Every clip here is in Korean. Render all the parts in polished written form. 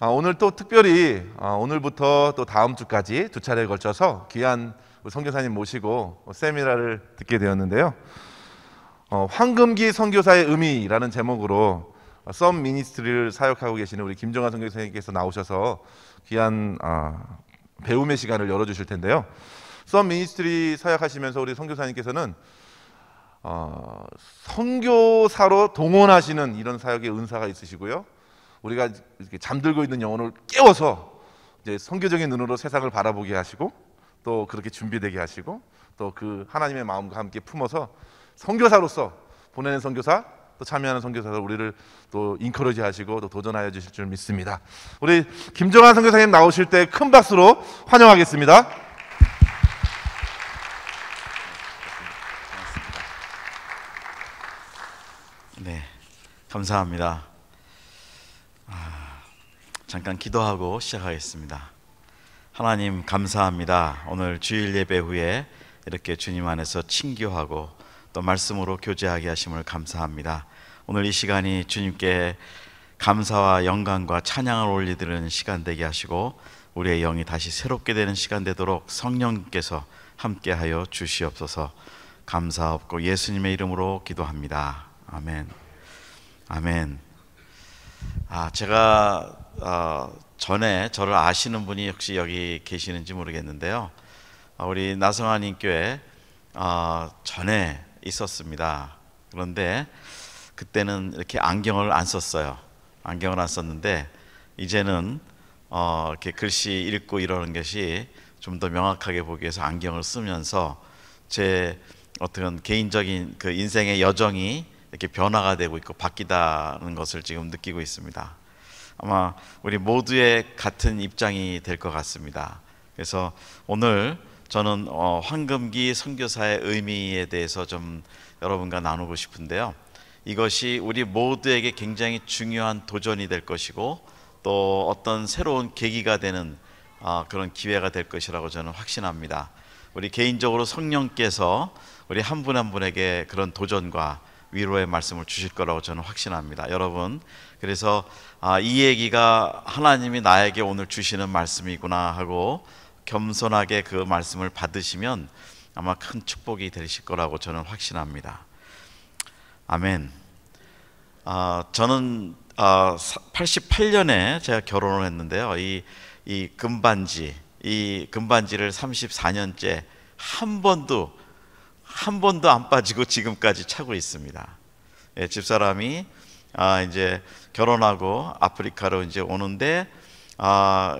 오늘 또 특별히 오늘부터 또 다음 주까지 두 차례에 걸쳐서 귀한 선교사님 모시고 세미나를 듣게 되었는데요. 황금기 선교사의 의미라는 제목으로 썸 미니스트리를 사역하고 계시는 우리 김정환 선교사님께서 나오셔서 귀한 배움의 시간을 열어주실 텐데요. 썸 미니스트리 사역하시면서 우리 선교사님께서는 선교사로 동원하시는 이런 사역의 은사가 있으시고요. 우리가 이렇게 잠들고 있는 영혼을 깨워서 이제 선교적인 눈으로 세상을 바라보게 하시고 또 그렇게 준비되게 하시고 또 그 하나님의 마음과 함께 품어서 선교사로서 보내는 선교사 또 참여하는 선교사로 우리를 또 인커러지 하시고 또 도전하여 주실 줄 믿습니다. 우리 김정환 선교사님 나오실 때 큰 박수로 환영하겠습니다. 네, 감사합니다. 잠깐 기도하고 시작하겠습니다. 하나님 감사합니다. 오늘 주일 예배 후에 이렇게 주님 안에서 친교하고 또 말씀으로 교제하게 하심을 감사합니다. 오늘 이 시간이 주님께 감사와 영광과 찬양을 올리드리는 시간 되게 하시고 우리의 영이 다시 새롭게 되는 시간 되도록 성령께서 함께하여 주시옵소서. 감사없고 예수님의 이름으로 기도합니다. 아멘. 아멘. 제가 전에 저를 아시는 분이 혹시 여기 계시는지 모르겠는데요. 우리 나성환님 교회 전에 있었습니다. 그런데 그때는 이렇게 안경을 안 썼어요. 안경을 안 썼는데 이제는 이렇게 글씨 읽고 이러는 것이 좀 더 명확하게 보기 위해서 안경을 쓰면서 제 어떤 개인적인 그 인생의 여정이 이렇게 변화가 되고 있고 바뀌다는 것을 지금 느끼고 있습니다. 아마 우리 모두의 같은 입장이 될 것 같습니다. 그래서 오늘 저는 황금기 선교사의 의미에 대해서 좀 여러분과 나누고 싶은데요. 이것이 우리 모두에게 굉장히 중요한 도전이 될 것이고 또 어떤 새로운 계기가 되는 그런 기회가 될 것이라고 저는 확신합니다. 우리 개인적으로 성령께서 우리 한 분 한 분에게 그런 도전과 위로의 말씀을 주실 거라고 저는 확신합니다. 여러분, 그래서 이 얘기가 하나님이 나에게 오늘 주시는 말씀이구나 하고 겸손하게 그 말씀을 받으시면 아마 큰 축복이 되실 거라고 저는 확신합니다. 아멘. 저는 88년에 제가 결혼을 했는데요. 이 금반지를 34년째 한 번도 안 빠지고 지금까지 차고 있습니다. 예, 집사람이 이제 결혼하고 아프리카로 이제 오는데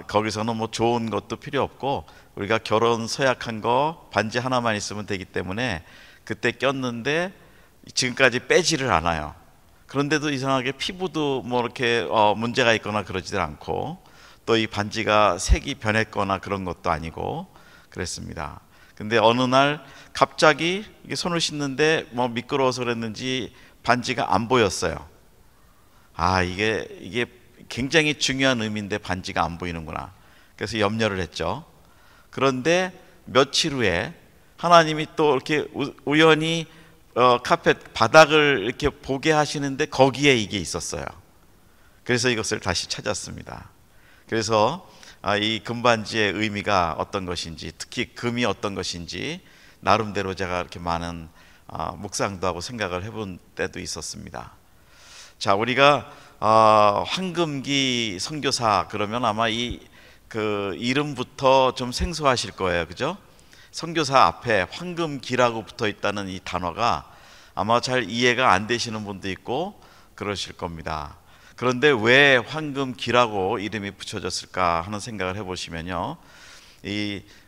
거기서는 뭐 좋은 것도 필요 없고 우리가 결혼 서약한 거 반지 하나만 있으면 되기 때문에 그때 꼈는데 지금까지 빼지를 않아요. 그런데도 이상하게 피부도 뭐 이렇게 문제가 있거나 그러지들 않고 또 이 반지가 색이 변했거나 그런 것도 아니고 그랬습니다. 근데 어느 날 갑자기 이게 손을 씻는데 뭐 미끄러워서 그랬는지 반지가 안 보였어요. 이게 굉장히 중요한 의미인데 반지가 안 보이는구나. 그래서 염려를 했죠. 그런데 며칠 후에 하나님이 또 이렇게 우연히 카펫 바닥을 이렇게 보게 하시는데 거기에 이게 있었어요. 그래서 이것을 다시 찾았습니다. 그래서 이 금반지의 의미가 어떤 것인지, 특히 금이 어떤 것인지 나름대로 제가 이렇게 많은 묵상도 하고 생각을 해본 때도 있었습니다. 자, 우리가 황금기 선교사 그러면 아마 그 이름부터 좀 생소하실 거예요, 그죠? 선교사 앞에 황금기라고 붙어 있다는 이 단어가 아마 잘 이해가 안 되시는 분도 있고 그러실 겁니다. 그런데 왜 황금기라고 이름이 붙여졌을까 하는 생각을 해보시면요,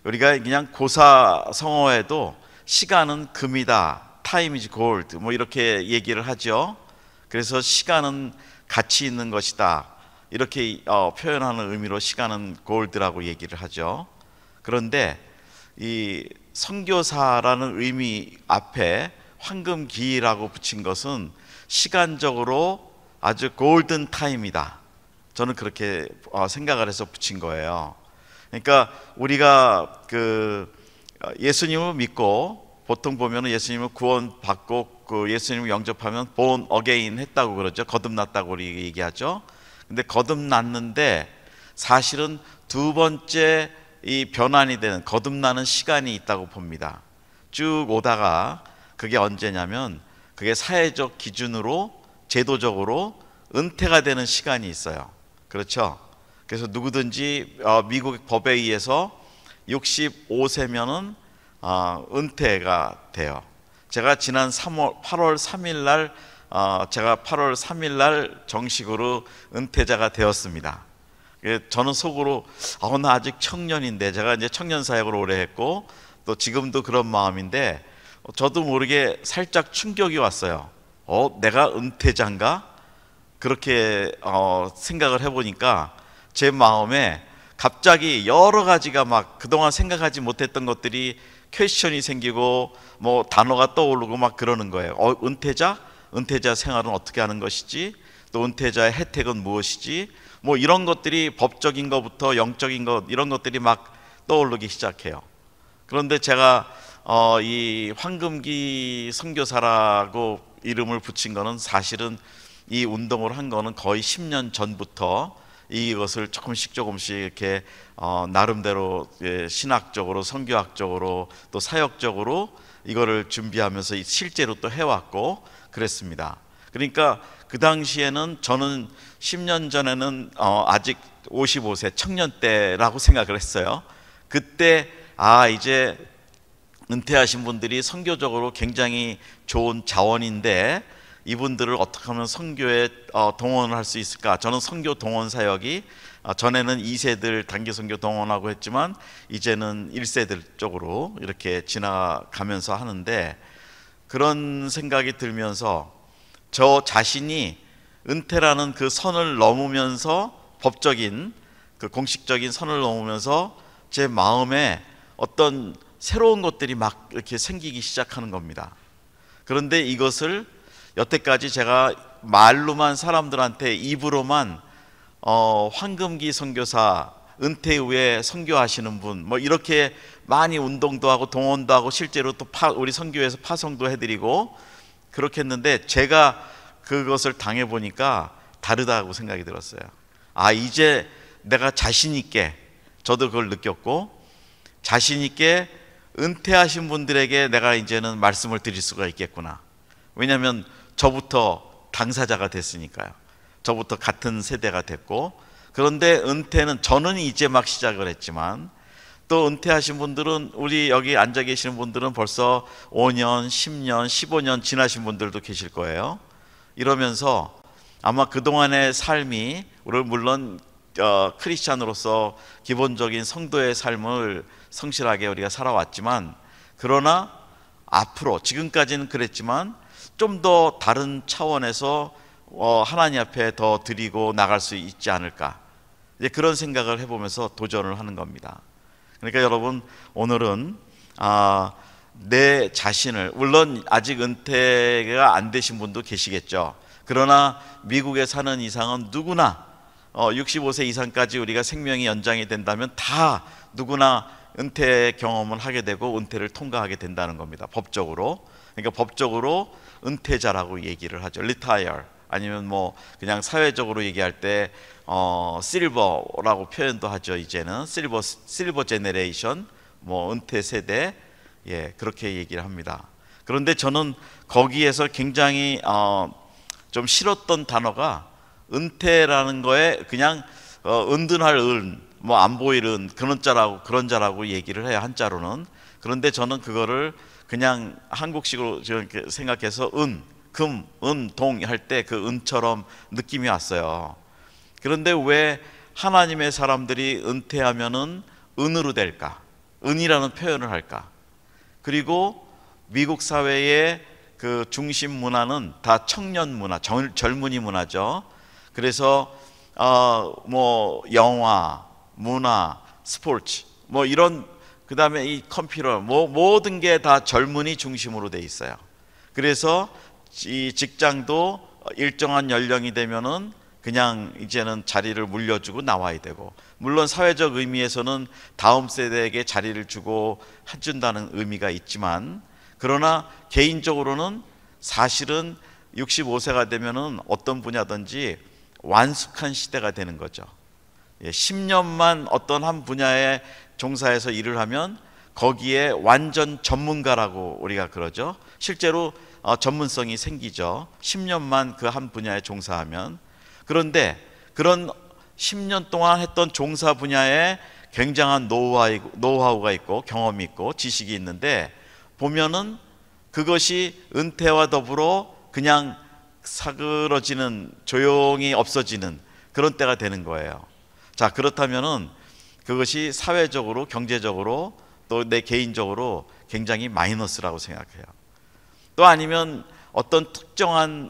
우리가 그냥 고사성어에도 시간은 금이다, time is gold 뭐 이렇게 얘기를 하죠. 그래서 시간은 가치 있는 것이다 이렇게 표현하는 의미로 시간은 골드라고 얘기를 하죠. 그런데 이 선교사라는 의미 앞에 황금기라고 붙인 것은 시간적으로 아주 골든 타임이다, 저는 그렇게 생각을 해서 붙인 거예요. 그러니까 우리가 그 예수님을 믿고 보통 보면 예수님을 구원받고 그 예수님을 영접하면 born again 했다고 그러죠. 거듭났다고 우리 얘기하죠. 근데 거듭났는데 사실은 두 번째 이 변환이 되는 거듭나는 시간이 있다고 봅니다. 쭉 오다가 그게 언제냐면 그게 사회적 기준으로 제도적으로 은퇴가 되는 시간이 있어요. 그렇죠? 그래서 누구든지 미국 법에 의해서 65세면은 은퇴가 돼요. 제가 지난 8월 3일 날 제가 8월 3일 날 정식으로 은퇴자가 되었습니다. 저는 속으로 나 아직 청년인데, 제가 이제 청년 사역을 오래 했고 또 지금도 그런 마음인데 저도 모르게 살짝 충격이 왔어요. 내가 은퇴자인가? 그렇게 생각을 해보니까 제 마음에 갑자기 여러 가지가 막 그동안 생각하지 못했던 것들이 퀘스천이 생기고 뭐 단어가 떠오르고 막 그러는 거예요. 은퇴자? 은퇴자 생활은 어떻게 하는 것이지? 또 은퇴자의 혜택은 무엇이지? 뭐 이런 것들이 법적인 것부터 영적인 것, 이런 것들이 막 떠오르기 시작해요. 그런데 제가 이 황금기 선교사라고 이름을 붙인 거는 사실은 이 운동을 한 거는 거의 10년 전부터 이것을 조금씩 이렇게 나름대로 신학적으로, 선교학적으로, 또 사역적으로 이거를 준비하면서 실제로 또 해왔고 그랬습니다. 그러니까 그 당시에는 저는 10년 전에는 아직 55세 청년 때라고 생각을 했어요. 그때 이제 은퇴하신 분들이 선교적으로 굉장히 좋은 자원인데 이분들을 어떻게 하면 선교에 동원을 할 수 있을까? 저는 선교 동원 사역이 전에는 2세들 단기 선교 동원하고 했지만 이제는 1세들 쪽으로 이렇게 지나가면서 하는데, 그런 생각이 들면서 저 자신이 은퇴라는 그 선을 넘으면서, 법적인 그 공식적인 선을 넘으면서 제 마음에 어떤 새로운 것들이 막 이렇게 생기기 시작하는 겁니다. 그런데 이것을 여태까지 제가 말로만 사람들한테 입으로만 황금기 선교사, 은퇴 후에 선교하시는 분, 뭐 이렇게 많이 운동도 하고 동원도 하고 실제로 또 우리 선교회에서 파송도 해드리고 그렇게 했는데, 제가 그것을 당해보니까 다르다고 생각이 들었어요. 이제 내가 자신 있게, 저도 그걸 느꼈고 자신 있게 은퇴하신 분들에게 내가 이제는 말씀을 드릴 수가 있겠구나. 왜냐하면 저부터 당사자가 됐으니까요. 저부터 같은 세대가 됐고. 그런데 은퇴는 저는 이제 막 시작을 했지만 또 은퇴하신 분들은, 우리 여기 앉아 계시는 분들은 벌써 5년, 10년, 15년 지나신 분들도 계실 거예요. 이러면서 아마 그동안의 삶이, 우리 물론 크리스찬으로서 기본적인 성도의 삶을 성실하게 우리가 살아왔지만, 그러나 앞으로, 지금까지는 그랬지만 좀 더 다른 차원에서 하나님 앞에 더 드리고 나갈 수 있지 않을까, 이제 그런 생각을 해보면서 도전을 하는 겁니다. 그러니까 여러분, 오늘은 내 자신을, 물론 아직 은퇴가 안 되신 분도 계시겠죠. 그러나 미국에 사는 이상은 누구나 65세 이상까지 우리가 생명이 연장이 된다면 다 누구나 은퇴 경험을 하게 되고 은퇴를 통과하게 된다는 겁니다. 법적으로. 그러니까 법적으로 은퇴자라고 얘기를 하죠. retire, 아니면 뭐 그냥 사회적으로 얘기할 때 실버라고 표현도 하죠. 이제는 실버 제네레이션, 뭐 은퇴 세대, 그렇게 얘기를 합니다. 그런데 저는 거기에서 굉장히 좀 싫었던 단어가 은퇴라는 거에 그냥 은둔할 은, 뭐 안 보일 은, 그런 자라고 얘기를 해요, 한자로는. 그런데 저는 그거를 그냥 한국식으로 생각해서 금, 은, 동 할 때 그 은처럼 느낌이 왔어요. 그런데 왜 하나님의 사람들이 은퇴하면은 은으로 될까? 은이라는 표현을 할까? 그리고 미국 사회의 그 중심 문화는 다 청년 문화, 젊은이 문화죠. 그래서 뭐 영화, 문화, 스포츠, 뭐 이런, 그 다음에 이 컴퓨터, 뭐 모든 게 다 젊은이 중심으로 돼 있어요. 그래서 이 직장도 일정한 연령이 되면은 그냥 이제는 자리를 물려주고 나와야 되고, 물론 사회적 의미에서는 다음 세대에게 자리를 주고 해준다는 의미가 있지만, 그러나 개인적으로는 사실은 65세가 되면은 어떤 분야든지 완숙한 시대가 되는 거죠. 10년만 어떤 한 분야에 종사해서 일을 하면 거기에 완전 전문가라고 우리가 그러죠. 실제로 전문성이 생기죠. 10년만 그 한 분야에 종사하면. 그런데 그런 10년 동안 했던 종사 분야에 굉장한 노하우가 있고 경험이 있고 지식이 있는데 보면은 그것이 은퇴와 더불어 그냥 사그러지는, 조용히 없어지는 그런 때가 되는 거예요. 자, 그렇다면은 그것이 사회적으로, 경제적으로, 또 내 개인적으로 굉장히 마이너스라고 생각해요. 또 아니면 어떤 특정한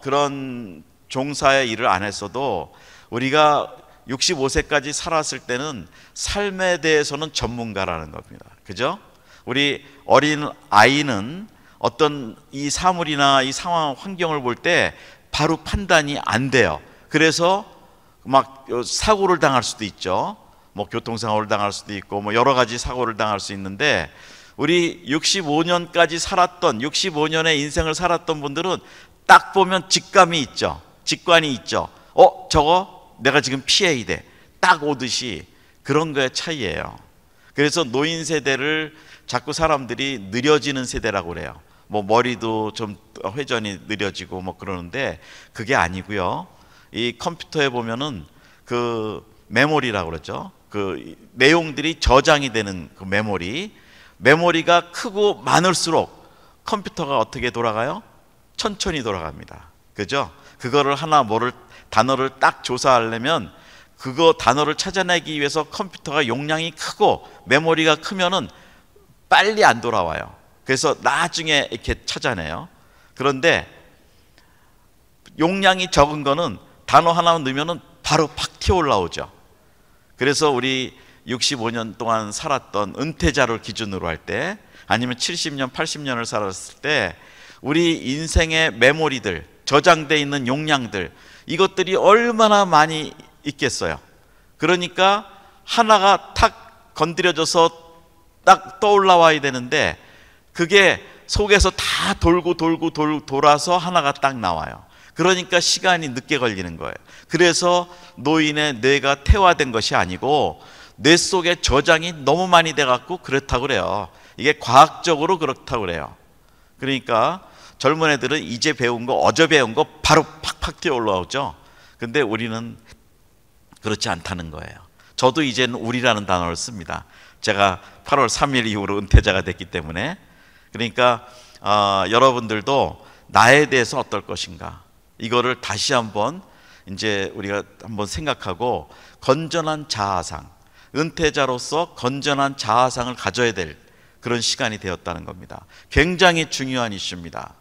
그런 종사의 일을 안 했어도 우리가 65세까지 살았을 때는 삶에 대해서는 전문가라는 겁니다. 그죠? 우리 어린 아이는 어떤 이 사물이나 이 상황, 환경을 볼 때 바로 판단이 안 돼요. 그래서 막 사고를 당할 수도 있죠. 뭐 교통사고를 당할 수도 있고 뭐 여러 가지 사고를 당할 수 있는데, 우리 65년까지 살았던, 65년의 인생을 살았던 분들은 딱 보면 직감이 있죠. 직관이 있죠. 저거 내가 지금 피해야 돼. 딱 오듯이 그런 거의 차이예요. 그래서 노인 세대를 자꾸 사람들이 느려지는 세대라고 그래요. 뭐 머리도 좀 회전이 느려지고 뭐 그러는데 그게 아니고요. 이 컴퓨터에 보면은 그 메모리라고 그러죠. 그 내용들이 저장이 되는 그 메모리가 크고 많을수록 컴퓨터가 어떻게 돌아가요? 천천히 돌아갑니다. 그죠? 그거를 하나 단어를 딱 조사하려면 그거 단어를 찾아내기 위해서 컴퓨터가 용량이 크고 메모리가 크면은 빨리 안 돌아와요. 그래서 나중에 이렇게 찾아내요. 그런데 용량이 적은 거는 단어 하나 넣으면은 바로 팍 튀어 올라오죠. 그래서 우리 65년 동안 살았던 은퇴자를 기준으로 할 때, 아니면 70년, 80년을 살았을 때 우리 인생의 메모리들, 저장되어 있는 용량들, 이것들이 얼마나 많이 있겠어요. 그러니까 하나가 탁 건드려져서 딱 떠올라와야 되는데 그게 속에서 다 돌아서 하나가 딱 나와요. 그러니까 시간이 늦게 걸리는 거예요. 그래서 노인의 뇌가 퇴화된 것이 아니고 뇌 속에 저장이 너무 많이 돼갖고 그렇다고 그래요. 이게 과학적으로 그렇다고 그래요. 그러니까 젊은 애들은 이제 배운 거, 어제 배운 거 바로 팍팍 뛰어 올라오죠. 근데 우리는 그렇지 않다는 거예요. 저도 이제는 우리라는 단어를 씁니다. 제가 8월 3일 이후로 은퇴자가 됐기 때문에. 그러니까 여러분들도 나에 대해서 어떨 것인가, 이거를 다시 한번 이제 우리가 한번 생각하고 건전한 자아상, 은퇴자로서 건전한 자아상을 가져야 될 그런 시간이 되었다는 겁니다. 굉장히 중요한 이슈입니다.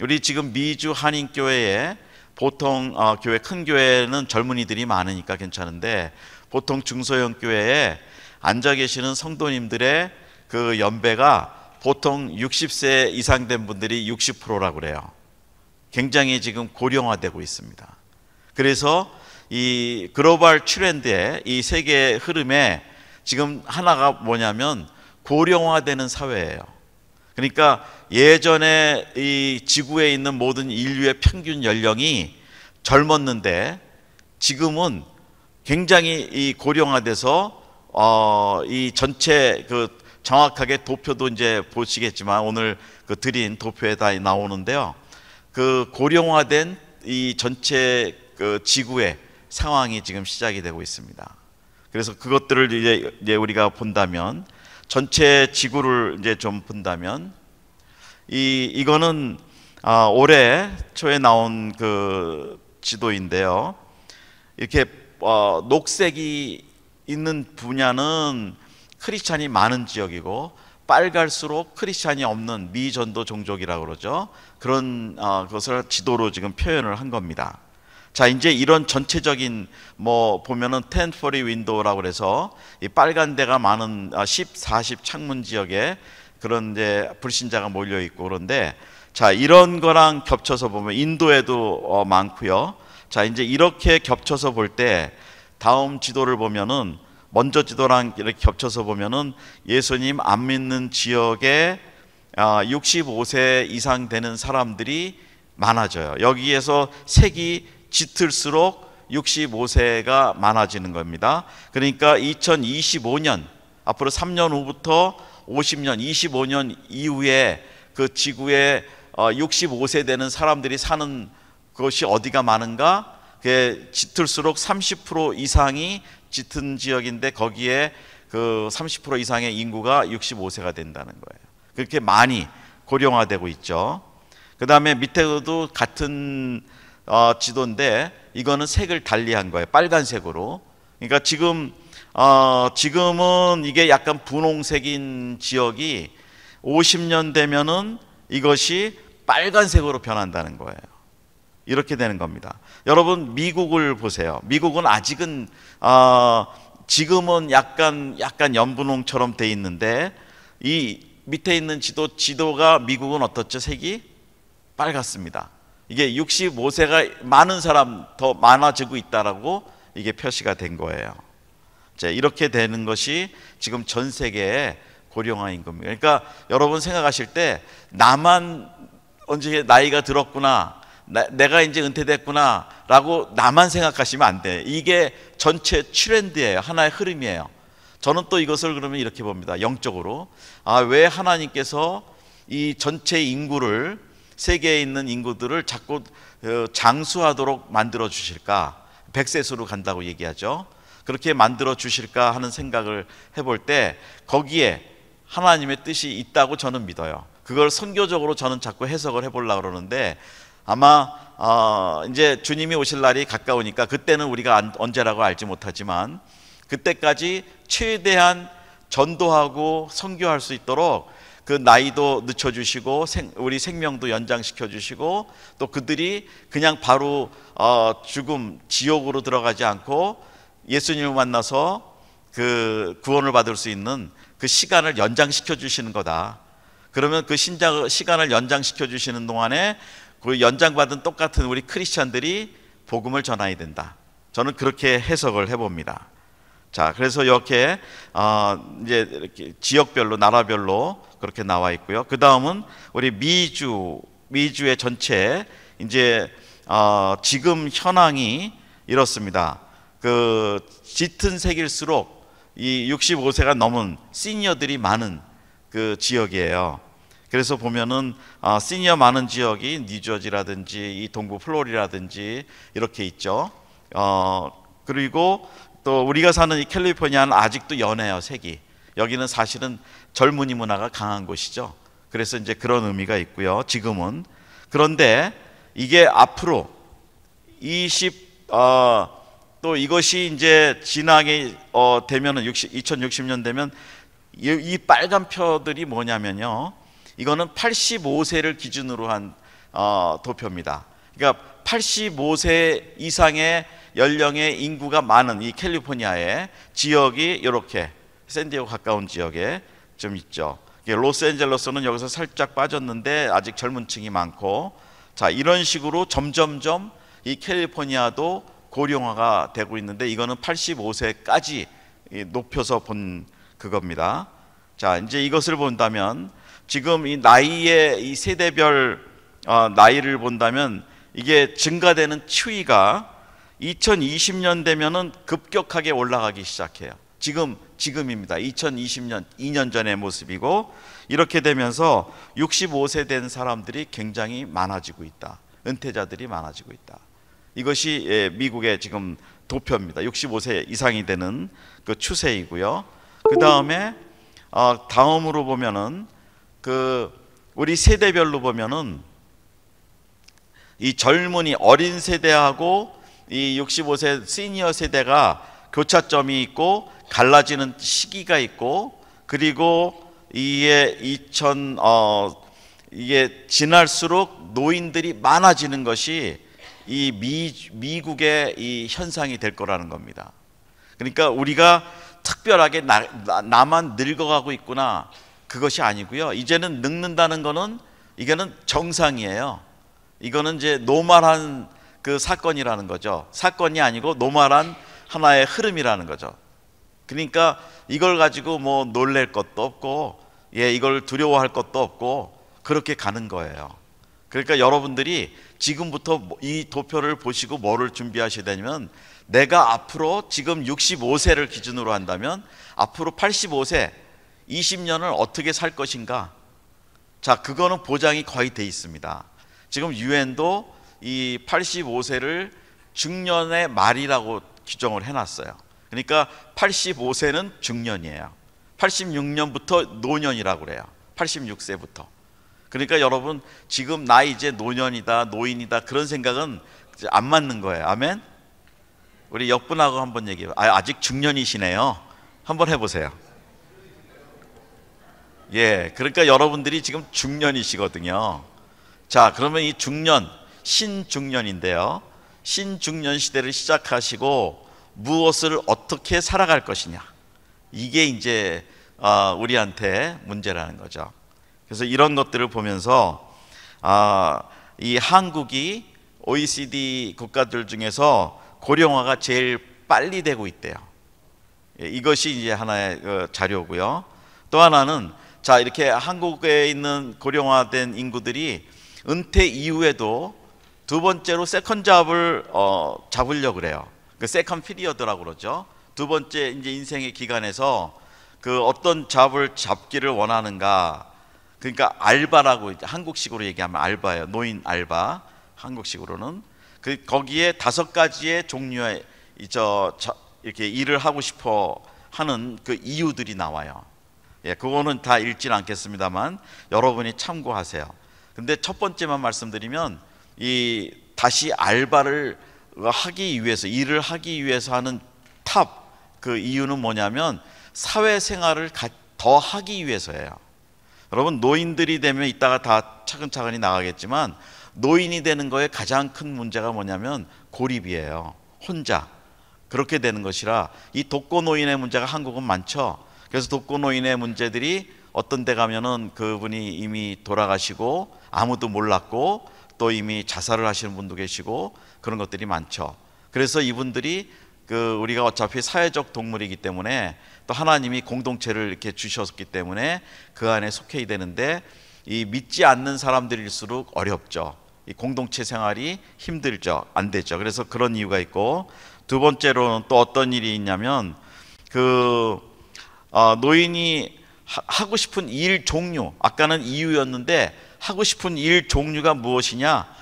우리 지금 미주 한인교회에 보통 교회, 큰 교회는 젊은이들이 많으니까 괜찮은데 보통 중소형 교회에 앉아 계시는 성도님들의 그 연배가 보통 60세 이상 된 분들이 60%라고 그래요. 굉장히 지금 고령화되고 있습니다. 그래서 이 글로벌 트렌드에, 이 세계 흐름에 지금 하나가 뭐냐면 고령화되는 사회예요. 그러니까 예전에 이 지구에 있는 모든 인류의 평균 연령이 젊었는데 지금은 굉장히 이 고령화돼서 이 전체 그 정확하게 도표도 이제 보시겠지만 오늘 그 드린 도표에 다 나오는데요. 그 고령화된 이 전체 그 지구의 상황이 지금 시작이 되고 있습니다. 그래서 그것들을 이제 우리가 본다면, 전체 지구를 이제 좀 본다면, 이거는 올해 초에 나온 그 지도인데요. 이렇게 녹색이 있는 분야는 크리스찬이 많은 지역이고, 빨갈수록 크리스찬이 없는 미전도 종족이라고 그러죠. 그런 것을 지도로 지금 표현을 한 겁니다. 자, 이제 이런 전체적인 뭐 보면은 1040 윈도우라고 그래서 이 빨간 데가 많은 10, 40 창문 지역에 그런 이제 불신자가 몰려 있고, 그런데 자, 이런 거랑 겹쳐서 보면 인도에도 많고요. 자, 이제 이렇게 겹쳐서 볼 때 다음 지도를 보면은, 먼저 지도랑 이렇게 겹쳐서 보면은 예수님 안 믿는 지역에 65세 이상 되는 사람들이 많아져요. 여기에서 색이 짙을수록 65세가 많아지는 겁니다. 그러니까 2025년 앞으로 3년 후부터 50년, 25년 이후에 그 지구에 65세 되는 사람들이 사는 것이 어디가 많은가? 그게 짙을수록 30% 이상이 짙은 지역인데 거기에 그 30% 이상의 인구가 65세가 된다는 거예요. 그렇게 많이 고령화되고 있죠. 그 다음에 밑에도 같은 지도인데 이거는 색을 달리한 거예요. 빨간색으로. 그러니까 지금은 이게 약간 분홍색인 지역이 50년 되면은 이것이 빨간색으로 변한다는 거예요. 이렇게 되는 겁니다. 여러분 미국을 보세요. 미국은 아직은 지금은 약간 연분홍처럼 돼 있는데 이 밑에 있는 지도가 미국은 어떻죠? 색이 빨갛습니다. 이게 65세가 많은 사람 더 많아지고 있다라고 이게 표시가 된 거예요. 자, 이렇게 되는 것이 지금 전 세계의 고령화 임금입니다. 그러니까 여러분 생각하실 때 나만 언제 나이가 들었구나, 내가 이제 은퇴됐구나 라고 나만 생각하시면 안 돼. 이게 전체 트렌드예요. 하나의 흐름이에요. 저는 또 이것을 그러면 이렇게 봅니다. 영적으로. 왜 하나님께서 이 전체 인구를, 세계에 있는 인구들을 자꾸 장수하도록 만들어 주실까? 100세수로 간다고 얘기하죠. 그렇게 만들어 주실까 하는 생각을 해볼 때 거기에 하나님의 뜻이 있다고 저는 믿어요. 그걸 선교적으로 저는 자꾸 해석을 해보려고 그러는데 아마 이제 주님이 오실 날이 가까우니까 그때는 우리가 언제라고 알지 못하지만 그때까지 최대한 전도하고 선교할 수 있도록 그 나이도 늦춰주시고 우리 생명도 연장시켜 주시고 또 그들이 그냥 바로 죽음 지옥으로 들어가지 않고 예수님을 만나서 그 구원을 받을 수 있는 그 시간을 연장시켜 주시는 거다. 그러면 그 시간을 연장시켜 주시는 동안에 그 연장받은 똑같은 우리 크리스찬들이 복음을 전해야 된다. 저는 그렇게 해석을 해봅니다. 자, 그래서 이렇게 이제 이렇게 지역별로 나라별로 그렇게 나와 있고요. 그 다음은 우리 미주의 전체 이제 지금 현황이 이렇습니다. 그 짙은 색일수록 이 65세가 넘은 시니어들이 많은 그 지역이에요. 그래서 보면은 시니어 많은 지역이 뉴저지라든지 이 동부 플로리다라든지 이렇게 있죠. 그리고 또 우리가 사는 이 캘리포니아는 아직도 연해요, 색이. 여기는 사실은 젊은이 문화가 강한 곳이죠. 그래서 이제 그런 의미가 있고요. 지금은. 그런데 이게 앞으로 또 이것이 이제 진하게 되면은 2060년 되면 이 빨간 표들이 뭐냐면요. 이거는 85세를 기준으로 한 도표입니다. 그러니까 85세 이상의 연령의 인구가 많은 이 캘리포니아의 지역이 이렇게 샌디에고 가까운 지역에 좀 있죠. 로스앤젤레스는 여기서 살짝 빠졌는데 아직 젊은 층이 많고, 자, 이런 식으로 점점점 이 캘리포니아도 고령화가 되고 있는데 이거는 85세까지 높여서 본 그겁니다. 자, 이제 이것을 본다면 지금 이 나이의 이 세대별 나이를 본다면 이게 증가되는 추이가 2020년 되면은 급격하게 올라가기 시작해요. 지금입니다. 2020년 2년 전의 모습이고, 이렇게 되면서 65세 된 사람들이 굉장히 많아지고 있다. 은퇴자들이 많아지고 있다. 이것이 미국의 지금 도표입니다. 65세 이상이 되는 그 추세이고요. 그 다음에 다음으로 보면은 그 우리 세대별로 보면은 이 젊은이 어린 세대하고 이 65세 시니어 세대가 교차점이 있고 갈라지는 시기가 있고, 그리고 이게 이게 지날수록 노인들이 많아지는 것이 이 미국의 이 현상이 될 거라는 겁니다. 그러니까 우리가 특별하게 나만 늙어가고 있구나, 그것이 아니고요. 이제는 늙는다는 거는 이거는 정상이에요. 이거는 이제 노멀한 그 사건이라는 거죠. 사건이 아니고 노멀한 하나의 흐름이라는 거죠. 그러니까 이걸 가지고 뭐 놀랄 것도 없고, 이걸 두려워할 것도 없고, 그렇게 가는 거예요. 그러니까 여러분들이 지금부터 이 도표를 보시고 뭐를 준비하셔야 되냐면, 내가 앞으로 지금 65세를 기준으로 한다면 앞으로 85세 20년을 어떻게 살 것인가. 자, 그거는 보장이 거의 돼 있습니다. 지금 유엔도 이 85세를 중년의 말이라고 규정을 해놨어요. 그러니까 85세는 중년이에요. 86년부터 노년이라고 그래요. 86세부터. 그러니까 여러분, 지금 나 이제 노년이다, 노인이다, 그런 생각은 안 맞는 거예요. 아멘? 우리 옆분하고 한번 얘기해요. 아직 중년이시네요. 한번 해보세요. 예, 그러니까 여러분들이 지금 중년이시거든요. 자, 그러면 이 중년, 신중년인데요. 신중년 시대를 시작하시고 무엇을 어떻게 살아갈 것이냐. 이게 이제 우리한테 문제라는 거죠. 그래서 이런 것들을 보면서 이 한국이 OECD 국가들 중에서 고령화가 제일 빨리 되고 있대요. 이것이 이제 하나의 자료고요. 또 하나는, 자, 이렇게 한국에 있는 고령화된 인구들이 은퇴 이후에도 두 번째로 세컨 잡을 잡으려고 그래요. 그 세컨 피리어드라고 그러죠. 두 번째 이제 인생의 기간에서 그 어떤 잡을 잡기를 원하는가. 그러니까 알바라고, 한국식으로 얘기하면 알바예요. 노인 알바. 한국식으로는 거기에 5가지의 종류의 이렇게 일을 하고 싶어 하는 그 이유들이 나와요. 예, 그거는 다 읽지는 않겠습니다만 여러분이 참고하세요. 근데 첫 번째만 말씀드리면, 이 다시 알바를 하기 위해서, 일을 하기 위해서 하는 탑 그 이유는 뭐냐면 사회생활을 더 하기 위해서예요. 여러분, 노인들이 되면 이따가 다 차근차근히 나가겠지만 노인이 되는 거에 가장 큰 문제가 뭐냐면 고립이에요. 혼자 그렇게 되는 것이라, 이 독거노인의 문제가 한국은 많죠. 그래서 독거노인의 문제들이 어떤 데 가면은 그분이 이미 돌아가시고 아무도 몰랐고 또 이미 자살을 하시는 분도 계시고 그런 것들이 많죠. 그래서 이분들이 우리가 어차피 사회적 동물이기 때문에, 또 하나님이 공동체를 이렇게 주셨기 때문에 그 안에 속해야 되는데, 이 믿지 않는 사람들일수록 어렵죠. 이 공동체 생활이 힘들죠. 안 되죠. 그래서 그런 이유가 있고, 두 번째로는 또 어떤 일이 있냐면, 노인이 하고 싶은 일 종류, 아까는 이유였는데 하고 싶은 일 종류가 무엇이냐?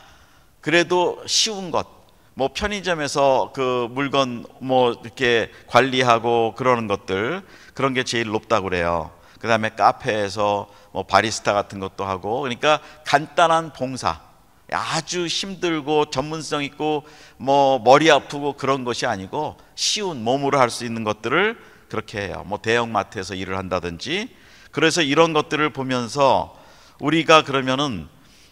그래도 쉬운 것, 뭐 편의점에서 그 물건 뭐 이렇게 관리하고 그러는 것들, 그런 게 제일 높다고 그래요. 그 다음에 카페에서 뭐 바리스타 같은 것도 하고, 그러니까 간단한 봉사, 아주 힘들고 전문성 있고 뭐 머리 아프고 그런 것이 아니고 쉬운 몸으로 할 수 있는 것들을 그렇게 해요. 뭐 대형마트에서 일을 한다든지. 그래서 이런 것들을 보면서 우리가 그러면은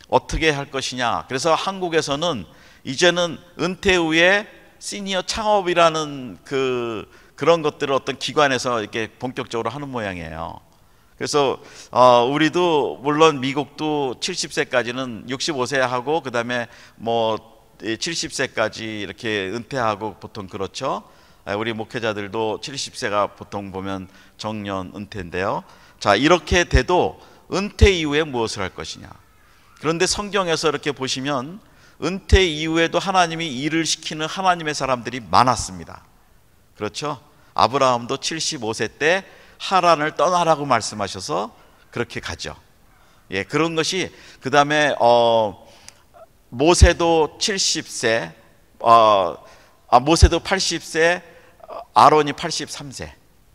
어떻게 할 것이냐. 그래서 한국에서는 이제는 은퇴 후에 시니어 창업이라는 그런 것들을 어떤 기관에서 이렇게 본격적으로 하는 모양이에요. 그래서 우리도 물론 미국도 70세까지는 65세 하고 그 다음에 뭐 70세까지 이렇게 은퇴하고 보통 그렇죠. 우리 목회자들도 70세가 보통 보면 정년 은퇴인데요. 자, 이렇게 돼도 은퇴 이후에 무엇을 할 것이냐. 그런데 성경에서 이렇게 보시면 은퇴 이후에도 하나님이 일을 시키는 하나님의 사람들이 많았습니다. 그렇죠? 아브라함도 75세 때 하란을 떠나라고 말씀하셔서 그렇게 가죠. 예, 그런 것이, 그 다음에 모세도 70세, 모세도 80세, 아론이 83세.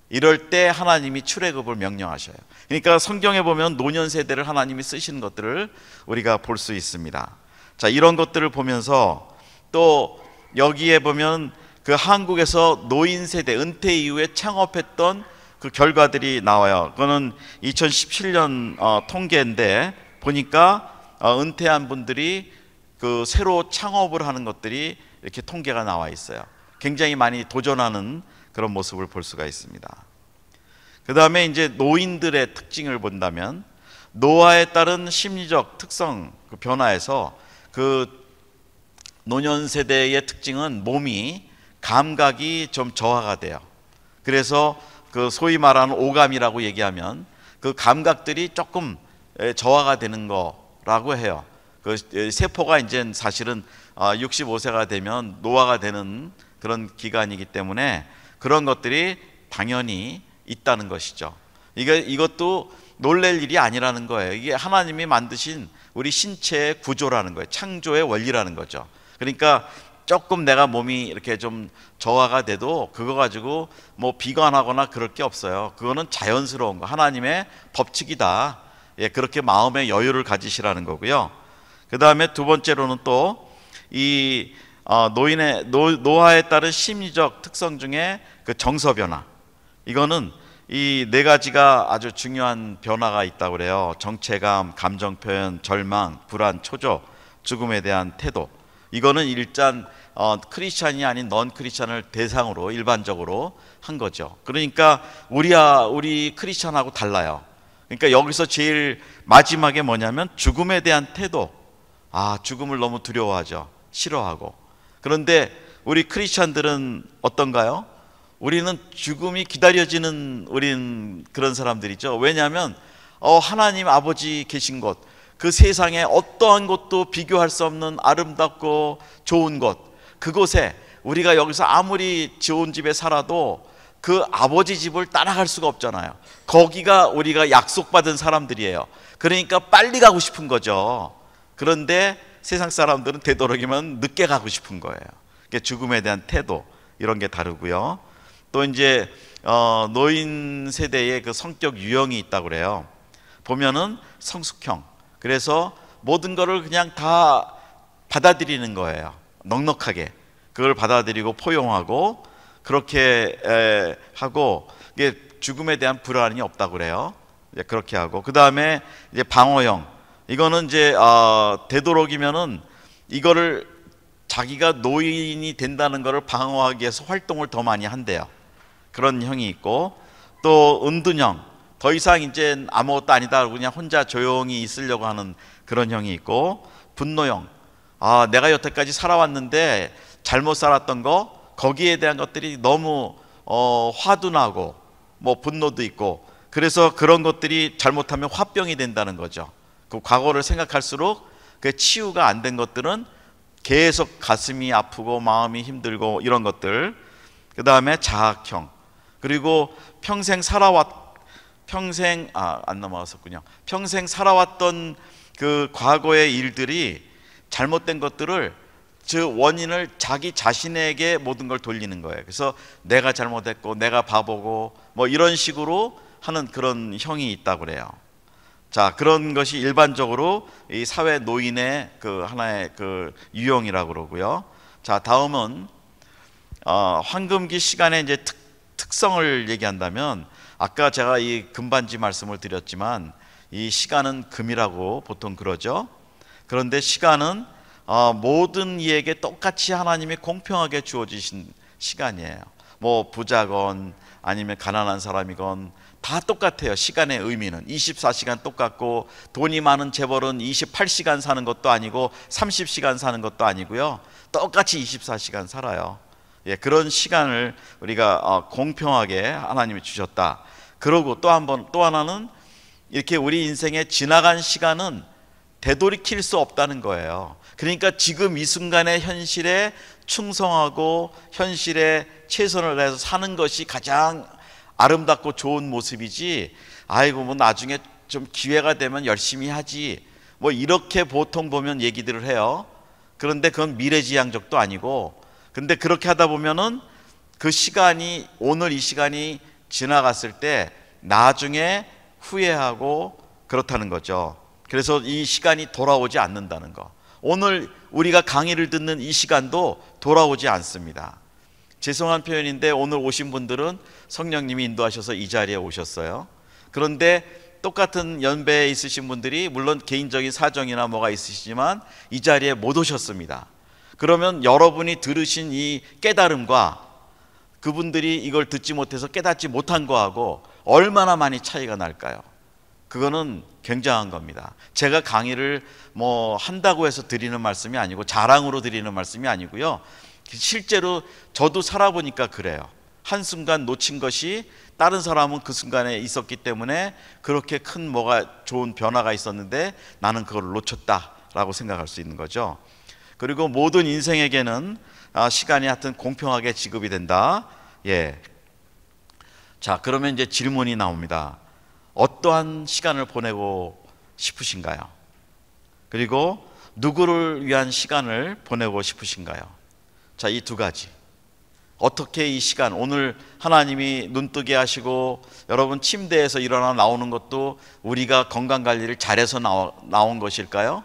이럴 때 하나님이 출애굽을 명령하셔요. 그러니까 성경에 보면 노년 세대를 하나님이 쓰시는 것들을 우리가 볼 수 있습니다. 자, 이런 것들을 보면서 또 여기에 보면 그 한국에서 노인 세대, 은퇴 이후에 창업했던 그 결과들이 나와요. 그거는 2017년 통계인데 보니까 은퇴한 분들이 그 새로 창업을 하는 것들이 이렇게 통계가 나와 있어요. 굉장히 많이 도전하는 그런 모습을 볼 수가 있습니다. 그 다음에 이제 노인들의 특징을 본다면, 노화에 따른 심리적 특성 그 변화에서 그 노년 세대의 특징은 몸이 감각이 좀 저하가 돼요. 그래서 그 소위 말하는 오감이라고 얘기하면 그 감각들이 조금 저하가 되는 거라고 해요. 그 세포가 이제 사실은 65세가 되면 노화가 되는 그런 기간이기 때문에 그런 것들이 당연히 있다는 것이죠. 이것도 놀랄 일이 아니라는 거예요. 이게 하나님이 만드신 우리 신체의 구조라는 거예요. 창조의 원리라는 거죠. 그러니까 조금 내가 몸이 이렇게 좀 저하가 돼도 그거 가지고 뭐 비관하거나 그럴 게 없어요. 그거는 자연스러운 거, 하나님의 법칙이다. 예, 그렇게 마음의 여유를 가지시라는 거고요. 그 다음에 두 번째로는 또 이 노화에 따른 심리적 특성 중에 그 정서 변화, 이거는 이 네 가지가 아주 중요한 변화가 있다고 그래요. 정체감, 감정 표현, 절망, 불안, 초조, 죽음에 대한 태도. 이거는 일단 크리스찬이 아닌 넌 크리스찬을 대상으로 일반적으로 한 거죠. 그러니까 우리 크리스찬하고 달라요. 그러니까 여기서 제일 마지막에 뭐냐면 죽음에 대한 태도. 죽음을 너무 두려워하죠. 싫어하고. 그런데 우리 크리스찬들은 어떤가요? 우리는 죽음이 기다려지는 우린 그런 사람들이죠. 왜냐하면 하나님 아버지 계신 곳, 그 세상에 어떠한 곳도 비교할 수 없는 아름답고 좋은 곳, 그곳에 우리가 여기서 아무리 좋은 집에 살아도 그 아버지 집을 따라갈 수가 없잖아요. 거기가 우리가 약속받은 사람들이에요. 그러니까 빨리 가고 싶은 거죠. 그런데 세상 사람들은 되도록이면 늦게 가고 싶은 거예요. 죽음에 대한 태도, 이런 게 다르고요. 또 이제 노인 세대의 그 성격 유형이 있다고 그래요. 보면은 성숙형. 그래서 모든 거를 그냥 다 받아들이는 거예요. 넉넉하게 그걸 받아들이고 포용하고 그렇게 하고, 이게 죽음에 대한 불안이 없다고 그래요. 이제 그렇게 하고, 그 다음에 이제 방어형. 이거는 이제 되도록이면은 이거를 자기가 노인이 된다는 것을 방어하기 위해서 활동을 더 많이 한대요. 그런 형이 있고, 또 은둔형. 더 이상 이제 아무것도 아니다 그냥 혼자 조용히 있으려고 하는 그런 형이 있고, 분노형. 내가 여태까지 살아왔는데 잘못 살았던 거, 거기에 대한 것들이 너무 화도 나고 뭐 분노도 있고, 그래서 그런 것들이 잘못하면 화병이 된다는 거죠. 그 과거를 생각할수록 그 치유가 안 된 것들은 계속 가슴이 아프고 마음이 힘들고 이런 것들. 그 다음에 자학형. 그리고 평생 살아왔던 그 과거의 일들이 잘못된 것들을, 즉 원인을 자기 자신에게 모든 걸 돌리는 거예요. 그래서 내가 잘못했고 내가 바보고 뭐 이런 식으로 하는 그런 형이 있다고 그래요. 자, 그런 것이 일반적으로 이 사회 노인의 그 하나의 그 유형이라고 그러고요. 자, 다음은 황금기 시간의 이제 특성을 얘기한다면, 아까 제가 이 금반지 말씀을 드렸지만 이 시간은 금이라고 보통 그러죠. 그런데 시간은 모든 이에게 똑같이 하나님이 공평하게 주어지신 시간이에요. 뭐 부자건 아니면 가난한 사람이건 다 똑같아요. 시간의 의미는 24시간 똑같고, 돈이 많은 재벌은 28시간 사는 것도 아니고 30시간 사는 것도 아니고요. 똑같이 24시간 살아요. 예, 그런 시간을 우리가 공평하게 하나님이 주셨다. 그러고 또 하나는 이렇게 우리 인생에 지나간 시간은 되돌이킬 수 없다는 거예요. 그러니까 지금 이 순간의 현실에 충성하고 현실에 최선을 다해서 사는 것이 가장 아름답고 좋은 모습이지, 아이고 뭐 나중에 좀 기회가 되면 열심히 하지, 뭐 이렇게 보통 보면 얘기들을 해요. 그런데 그건 미래지향적도 아니고, 근데 그렇게 하다 보면은 그 시간이, 오늘 이 시간이 지나갔을 때 나중에 후회하고 그렇다는 거죠. 그래서 이 시간이 돌아오지 않는다는 거. 오늘 우리가 강의를 듣는 이 시간도 돌아오지 않습니다. 죄송한 표현인데 오늘 오신 분들은 성령님이 인도하셔서 이 자리에 오셨어요. 그런데 똑같은 연배에 있으신 분들이 물론 개인적인 사정이나 뭐가 있으시지만 이 자리에 못 오셨습니다. 그러면 여러분이 들으신 이 깨달음과 그분들이 이걸 듣지 못해서 깨닫지 못한 거하고 얼마나 많이 차이가 날까요? 그거는 굉장한 겁니다. 제가 강의를 뭐 한다고 해서 드리는 말씀이 아니고 자랑으로 드리는 말씀이 아니고요. 실제로 저도 살아보니까 그래요. 한순간 놓친 것이 다른 사람은 그 순간에 있었기 때문에 그렇게 큰 뭐가 좋은 변화가 있었는데 나는 그걸 놓쳤다. 된다라고 생각할 수 있는 거죠. 그리고 모든 인생에게는 시간이 하여튼 공평하게 지급이 된다. 예. 자, 그러면 이제 질문이 나옵니다. 어떠한 시간을 보내고 싶으신가요? 그리고 누구를 위한 시간을 보내고 싶으신가요? 자, 이 두 가지. 어떻게 이 시간, 오늘 하나님이 눈뜨게 하시고 여러분 침대에서 일어나 나오는 것도 우리가 건강관리를 잘해서 나온 것일까요?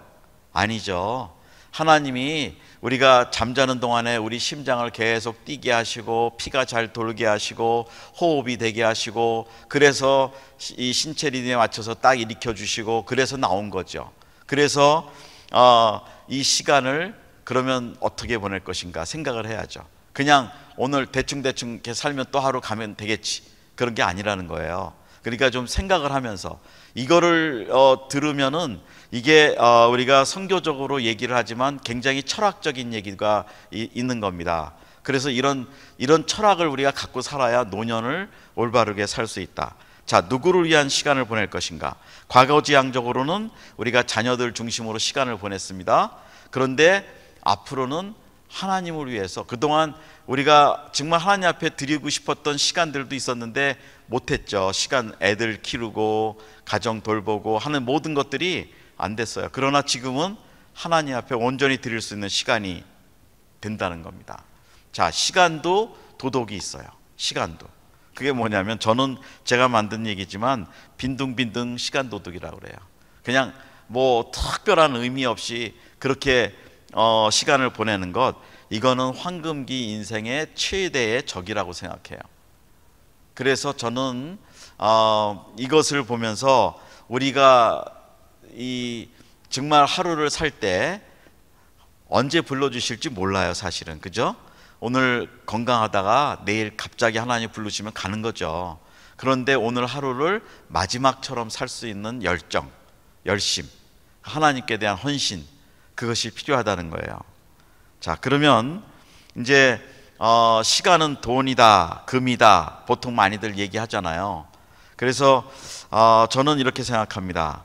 아니죠. 하나님이 우리가 잠자는 동안에 우리 심장을 계속 뛰게 하시고 피가 잘 돌게 하시고 호흡이 되게 하시고 그래서 이 신체 리듬에 맞춰서 딱 일으켜 주시고 그래서 나온 거죠. 그래서 이 시간을 그러면 어떻게 보낼 것인가 생각을 해야죠. 그냥 오늘 대충대충 이렇게 살면 또 하루 가면 되겠지, 그런 게 아니라는 거예요. 그러니까 좀 생각을 하면서 이거를 들으면은 이게 우리가 선교적으로 얘기를 하지만 굉장히 철학적인 얘기가 있는 겁니다. 그래서 이런 철학을 우리가 갖고 살아야 노년을 올바르게 살 수 있다. 자, 누구를 위한 시간을 보낼 것인가? 과거지향적으로는 우리가 자녀들 중심으로 시간을 보냈습니다. 그런데 앞으로는 하나님을 위해서, 그동안 우리가 정말 하나님 앞에 드리고 싶었던 시간들도 있었는데 못했죠. 시간, 애들 키우고 가정 돌보고 하는 모든 것들이 안 됐어요. 그러나 지금은 하나님 앞에 온전히 드릴 수 있는 시간이 된다는 겁니다. 자, 시간도 도덕이 있어요. 시간도. 그게 뭐냐면, 저는 제가 만든 얘기지만 빈둥빈둥 시간 도덕이라고 그래요. 그냥 뭐 특별한 의미 없이 그렇게 시간을 보내는 것, 이거는 황금기 인생의 최대의 적이라고 생각해요. 그래서 저는 이것을 보면서 우리가 정말 하루를 살 때 언제 불러주실지 몰라요, 사실은. 그죠? 오늘 건강하다가 내일 갑자기 하나님 부르시면 가는 거죠. 그런데 오늘 하루를 마지막처럼 살 수 있는 열정, 열심, 하나님께 대한 헌신, 그것이 필요하다는 거예요. 자, 그러면 이제 시간은 돈이다, 금이다, 보통 많이들 얘기하잖아요. 그래서 저는 이렇게 생각합니다.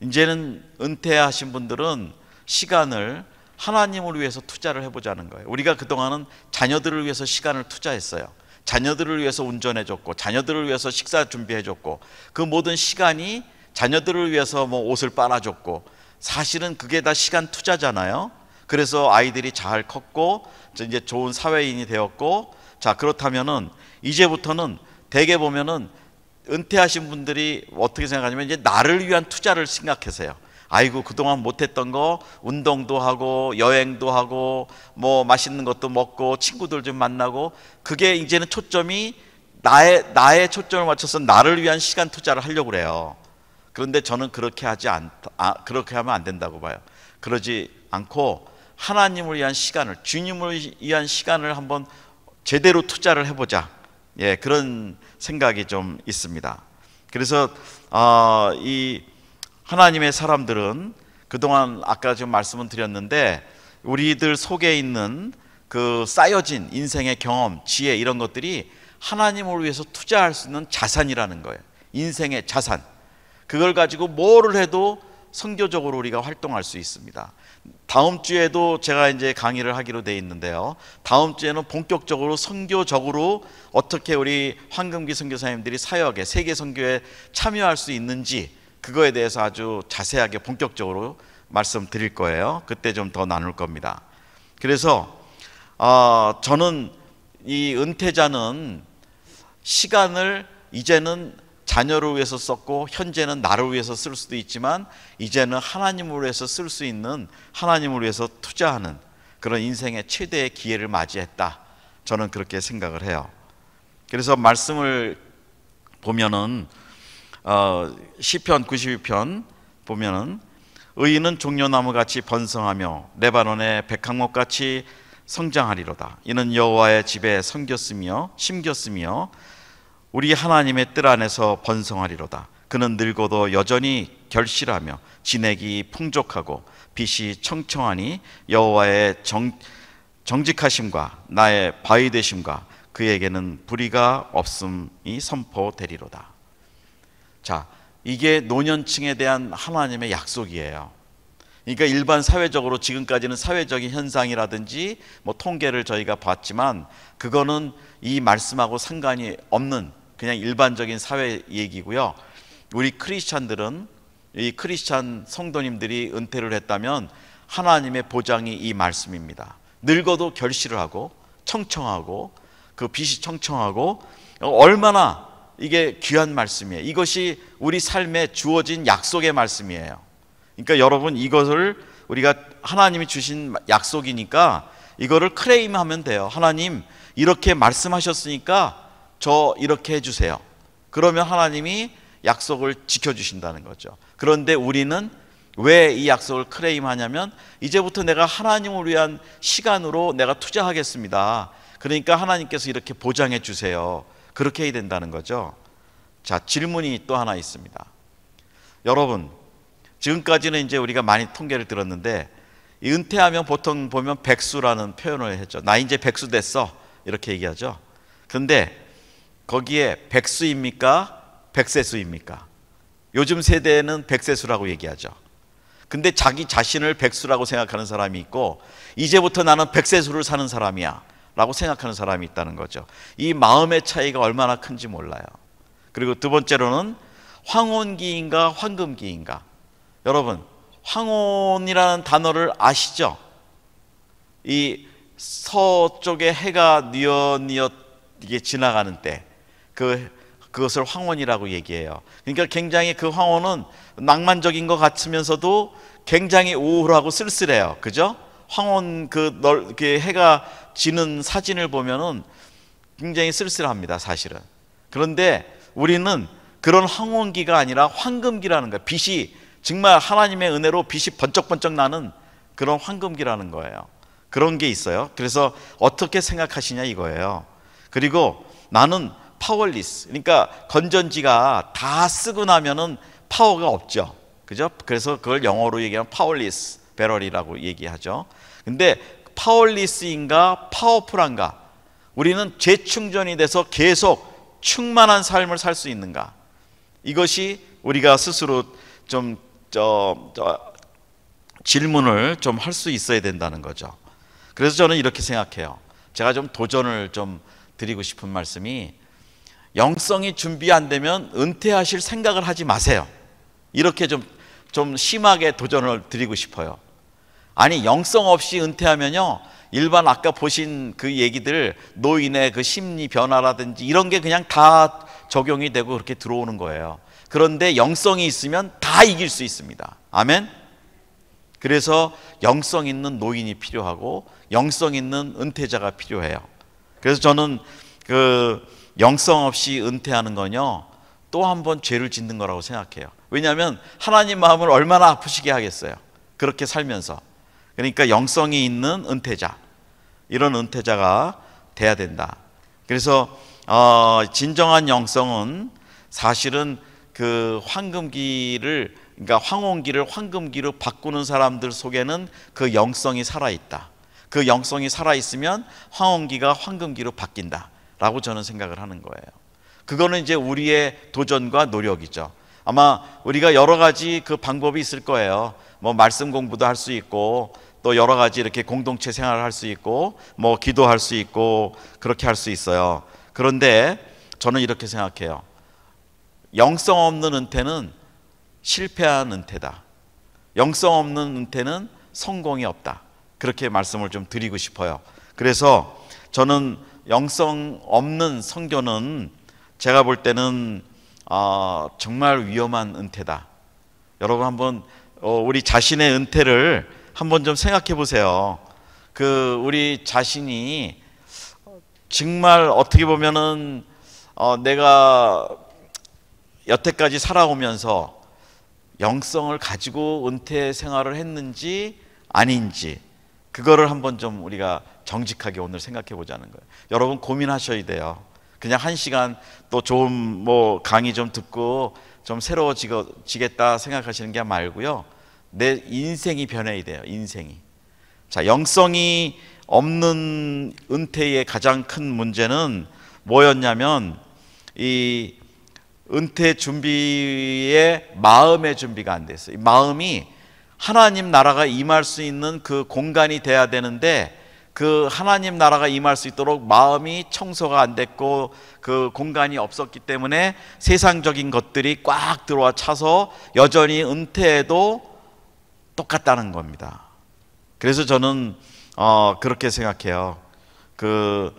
이제는 은퇴하신 분들은 시간을 하나님을 위해서 투자를 해보자는 거예요. 우리가 그동안은 자녀들을 위해서 시간을 투자했어요. 자녀들을 위해서 운전해줬고, 자녀들을 위해서 식사 준비해줬고, 그 모든 시간이 자녀들을 위해서 뭐 옷을 빨아줬고, 사실은 그게 다 시간 투자잖아요. 그래서 아이들이 잘 컸고 이제 좋은 사회인이 되었고, 자, 그렇다면은 이제부터는 대개 보면은 은퇴하신 분들이 어떻게 생각하냐면 이제 나를 위한 투자를 생각하세요. 아이고, 그동안 못했던 거 운동도 하고 여행도 하고 뭐 맛있는 것도 먹고 친구들 좀 만나고, 그게 이제는 초점이 나의 초점을 맞춰서 나를 위한 시간 투자를 하려고 그래요. 그런데 저는 그렇게 그렇게 하면 안 된다고 봐요. 그러지 않고 하나님을 위한 시간을, 주님을 위한 시간을 한번 제대로 투자를 해보자. 예, 그런 생각이 좀 있습니다. 그래서 이 하나님의 사람들은 그동안 아까 좀 말씀을 드렸는데 우리들 속에 있는 그 쌓여진 인생의 경험, 지혜, 이런 것들이 하나님을 위해서 투자할 수 있는 자산이라는 거예요. 인생의 자산. 그걸 가지고 뭐를 해도 선교적으로 우리가 활동할 수 있습니다. 다음 주에도 제가 이제 강의를 하기로 돼 있는데요. 다음 주에는 본격적으로 선교적으로 어떻게 우리 황금기 선교사님들이 사역에, 세계 선교에 참여할 수 있는지, 그거에 대해서 아주 자세하게 본격적으로 말씀드릴 거예요. 그때 좀 더 나눌 겁니다. 그래서 저는 이 은퇴자는 시간을 이제는 자녀를 위해서 썼고 현재는 나를 위해서 쓸 수도 있지만 이제는 하나님을 위해서 쓸 수 있는, 하나님을 위해서 투자하는 그런 인생의 최대의 기회를 맞이했다. 저는 그렇게 생각을 해요. 그래서 말씀을 보면은 시편 92편 보면은 의인은 종려나무같이 번성하며 레바논의 백향목같이 성장하리로다. 이는 여호와의 집에 심겼으며 우리 하나님의 뜰 안에서 번성하리로다. 그는 늙어도 여전히 결실하며 진액이 풍족하고 빛이 청청하니 여호와의 정직하심과 나의 바위 되심과 그에게는 불의가 없음이 선포되리로다. 자, 이게 노년층에 대한 하나님의 약속이에요. 그러니까 일반 사회적으로 지금까지는 사회적인 현상이라든지 뭐 통계를 저희가 봤지만 그거는 이 말씀하고 상관이 없는 그냥 일반적인 사회 얘기고요. 우리 크리스찬들은, 이 크리스찬 성도님들이 은퇴를 했다면 하나님의 보장이 이 말씀입니다. 늙어도 결실을 하고 청청하고 그 빛이 청청하고, 얼마나 이게 귀한 말씀이에요. 이것이 우리 삶에 주어진 약속의 말씀이에요. 그러니까 여러분, 이것을 우리가 하나님이 주신 약속이니까 이거를 클레임하면 돼요. 하나님 이렇게 말씀하셨으니까 저 이렇게 해주세요. 그러면 하나님이 약속을 지켜주신다는 거죠. 그런데 우리는 왜 이 약속을 클레임하냐면, 이제부터 내가 하나님을 위한 시간으로 내가 투자하겠습니다. 그러니까 하나님께서 이렇게 보장해 주세요. 그렇게 해야 된다는 거죠. 자, 질문이 또 하나 있습니다. 여러분, 지금까지는 이제 우리가 많이 통계를 들었는데, 은퇴하면 보통 보면 백수라는 표현을 했죠. 나 이제 백수 됐어, 이렇게 얘기하죠. 근데 거기에 백수입니까? 백세수입니까? 요즘 세대는 백세수라고 얘기하죠. 근데 자기 자신을 백수라고 생각하는 사람이 있고, 이제부터 나는 백세수를 사는 사람이야 라고 생각하는 사람이 있다는 거죠. 이 마음의 차이가 얼마나 큰지 몰라요. 그리고 두 번째로는 황혼기인가 황금기인가. 여러분, 황혼이라는 단어를 아시죠? 이 서쪽에 해가 뉘엿뉘엿 이게 지나가는 때 그것을 황혼이라고 얘기해요. 그러니까 굉장히 그 황혼은 낭만적인 것 같으면서도 굉장히 우울하고 쓸쓸해요. 그죠? 황혼 그 해가 지는 사진을 보면은 굉장히 쓸쓸합니다, 사실은. 그런데 우리는 그런 황혼기가 아니라 황금기라는 거예요. 빛이 정말 하나님의 은혜로 빛이 번쩍번쩍 나는 그런 황금기라는 거예요. 그런 게 있어요. 그래서 어떻게 생각하시냐 이거예요. 그리고 나는 파워리스, 그러니까 건전지가 다 쓰고 나면은 파워가 없죠. 그죠? 그래서 그걸 영어로 얘기하면 파워리스 배럴이라고 얘기하죠. 근데 파워리스인가 파워풀한가? 우리는 재충전이 돼서 계속 충만한 삶을 살 수 있는가? 이것이 우리가 스스로 좀 질문을 좀 할 수 있어야 된다는 거죠. 그래서 저는 이렇게 생각해요. 제가 좀 도전을 좀 드리고 싶은 말씀이, 영성이 준비 안 되면 은퇴하실 생각을 하지 마세요. 이렇게 좀 심하게 도전을 드리고 싶어요. 아니, 영성 없이 은퇴하면요, 일반 아까 보신 그 얘기들, 노인의 그 심리 변화라든지 이런 게 그냥 다 적용이 되고 그렇게 들어오는 거예요. 그런데 영성이 있으면 다 이길 수 있습니다. 아멘? 그래서 영성 있는 노인이 필요하고 영성 있는 은퇴자가 필요해요. 그래서 저는 그 영성 없이 은퇴하는 건요, 또 한 번 죄를 짓는 거라고 생각해요. 왜냐하면 하나님 마음을 얼마나 아프시게 하겠어요, 그렇게 살면서. 그러니까 영성이 있는 은퇴자, 이런 은퇴자가 돼야 된다. 그래서 진정한 영성은 사실은 그 황금기를, 그러니까 황혼기를 황금기로 바꾸는 사람들 속에는 그 영성이 살아있다. 그 영성이 살아있으면 황혼기가 황금기로 바뀐다 라고 저는 생각을 하는 거예요. 그거는 이제 우리의 도전과 노력이죠. 아마 우리가 여러 가지 그 방법이 있을 거예요. 뭐 말씀 공부도 할 수 있고, 또 여러 가지 이렇게 공동체 생활을 할 수 있고, 뭐 기도할 수 있고, 그렇게 할 수 있어요. 그런데 저는 이렇게 생각해요. 영성 없는 은퇴는 실패한 은퇴다. 영성 없는 은퇴는 성공이 없다. 그렇게 말씀을 좀 드리고 싶어요. 그래서 저는 영성 없는 선교는 제가 볼 때는 정말 위험한 은퇴다. 여러분 한번 우리 자신의 은퇴를 한번 좀 생각해 보세요. 그 우리 자신이 정말 어떻게 보면은 내가 여태까지 살아오면서 영성을 가지고 은퇴 생활을 했는지 아닌지, 그거를 한번 좀 우리가 정직하게 오늘 생각해 보자는 거예요. 여러분 고민하셔야 돼요. 그냥 한 시간 또 좋은 뭐 강의 좀 듣고 좀 새로워지겠다 생각하시는 게 말고요. 내 인생이 변해야 돼요. 인생이. 자, 영성이 없는 은퇴의 가장 큰 문제는 뭐였냐면, 이 은퇴 준비에 마음의 준비가 안 됐어요. 이 마음이 하나님 나라가 임할 수 있는 그 공간이 돼야 되는데, 그 하나님 나라가 임할 수 있도록 마음이 청소가 안 됐고 그 공간이 없었기 때문에 세상적인 것들이 꽉 들어와 차서 여전히 은퇴해도 똑같다는 겁니다. 그래서 저는 그렇게 생각해요. 그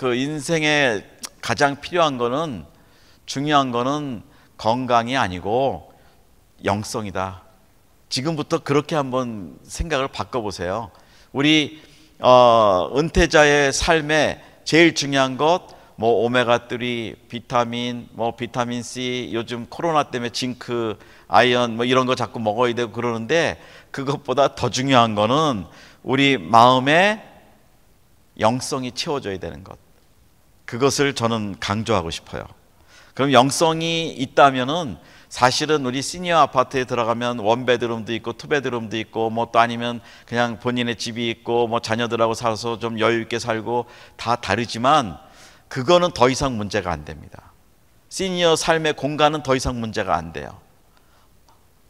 인생에 가장 필요한 거는, 중요한 거는 건강이 아니고 영성이다. 지금부터 그렇게 한번 생각을 바꿔보세요. 우리 은퇴자의 삶에 제일 중요한 것, 뭐 오메가3, 비타민, 뭐 비타민 C, 요즘 코로나 때문에 징크, 아이언 뭐 이런 거 자꾸 먹어야 되고 그러는데, 그것보다 더 중요한 거는 우리 마음의 영성이 채워져야 되는 것. 그것을 저는 강조하고 싶어요. 그럼 영성이 있다면은 사실은 우리 시니어 아파트에 들어가면 원베드룸도 있고 투베드룸도 있고, 뭐 또 아니면 그냥 본인의 집이 있고, 뭐 자녀들하고 살아서 좀 여유 있게 살고, 다 다르지만 그거는 더 이상 문제가 안 됩니다. 시니어 삶의 공간은 더 이상 문제가 안 돼요.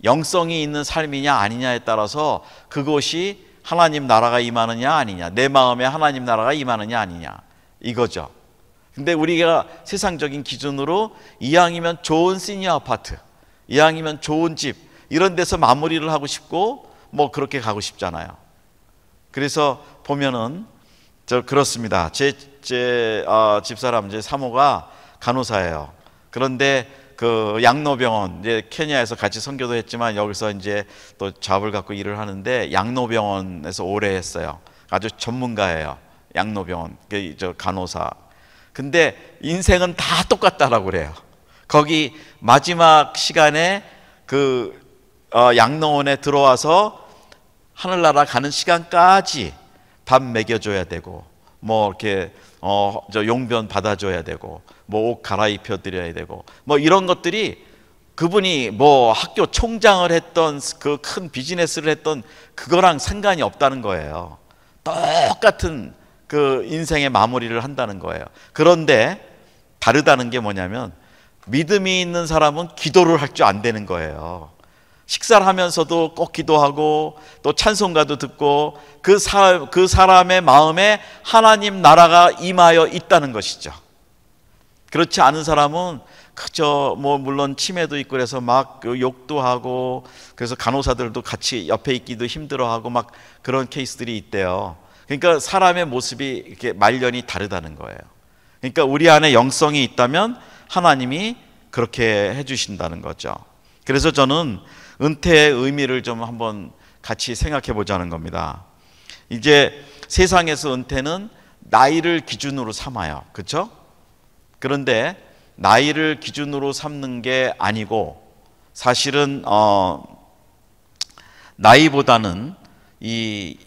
영성이 있는 삶이냐 아니냐에 따라서 그것이 하나님 나라가 임하느냐 아니냐, 내 마음에 하나님 나라가 임하느냐 아니냐, 이거죠. 근데 우리가 세상적인 기준으로 이왕이면 좋은 시니어 아파트, 이왕이면 좋은 집, 이런 데서 마무리를 하고 싶고 뭐 그렇게 가고 싶잖아요. 그래서 보면은 그렇습니다. 제 집사람, 제 사모가 간호사예요. 그런데 그 양로병원, 이제 케냐에서 같이 선교도 했지만 여기서 이제 또 잡을 갖고 일을 하는데, 양로병원에서 오래 했어요. 아주 전문가예요. 양로병원 저 간호사. 근데 인생은 다 똑같다라고 그래요. 거기 마지막 시간에 그 양로원에 들어와서 하늘나라 가는 시간까지 밥 먹여줘야 되고, 뭐 이렇게 저 용변 받아줘야 되고, 뭐 옷 갈아입혀 드려야 되고, 뭐 이런 것들이, 그분이 뭐 학교 총장을 했던, 그 큰 비즈니스를 했던 그거랑 상관이 없다는 거예요. 똑같은 그 인생의 마무리를 한다는 거예요. 그런데 다르다는 게 뭐냐면, 믿음이 있는 사람은 기도를 할 줄 안 되는 거예요. 식사를 하면서도 꼭 기도하고 또 찬송가도 듣고, 그 사람의 마음에 하나님 나라가 임하여 있다는 것이죠. 그렇지 않은 사람은 그저 뭐 물론 치매도 있고 그래서 막 욕도 하고, 그래서 간호사들도 같이 옆에 있기도 힘들어하고 막 그런 케이스들이 있대요. 그러니까 사람의 모습이 이렇게 말년이 다르다는 거예요. 그러니까 우리 안에 영성이 있다면 하나님이 그렇게 해주신다는 거죠. 그래서 저는 은퇴의 의미를 좀 한번 같이 생각해 보자는 겁니다. 이제 세상에서 은퇴는 나이를 기준으로 삼아요. 그렇죠? 그런데 나이를 기준으로 삼는 게 아니고, 사실은 나이보다는 이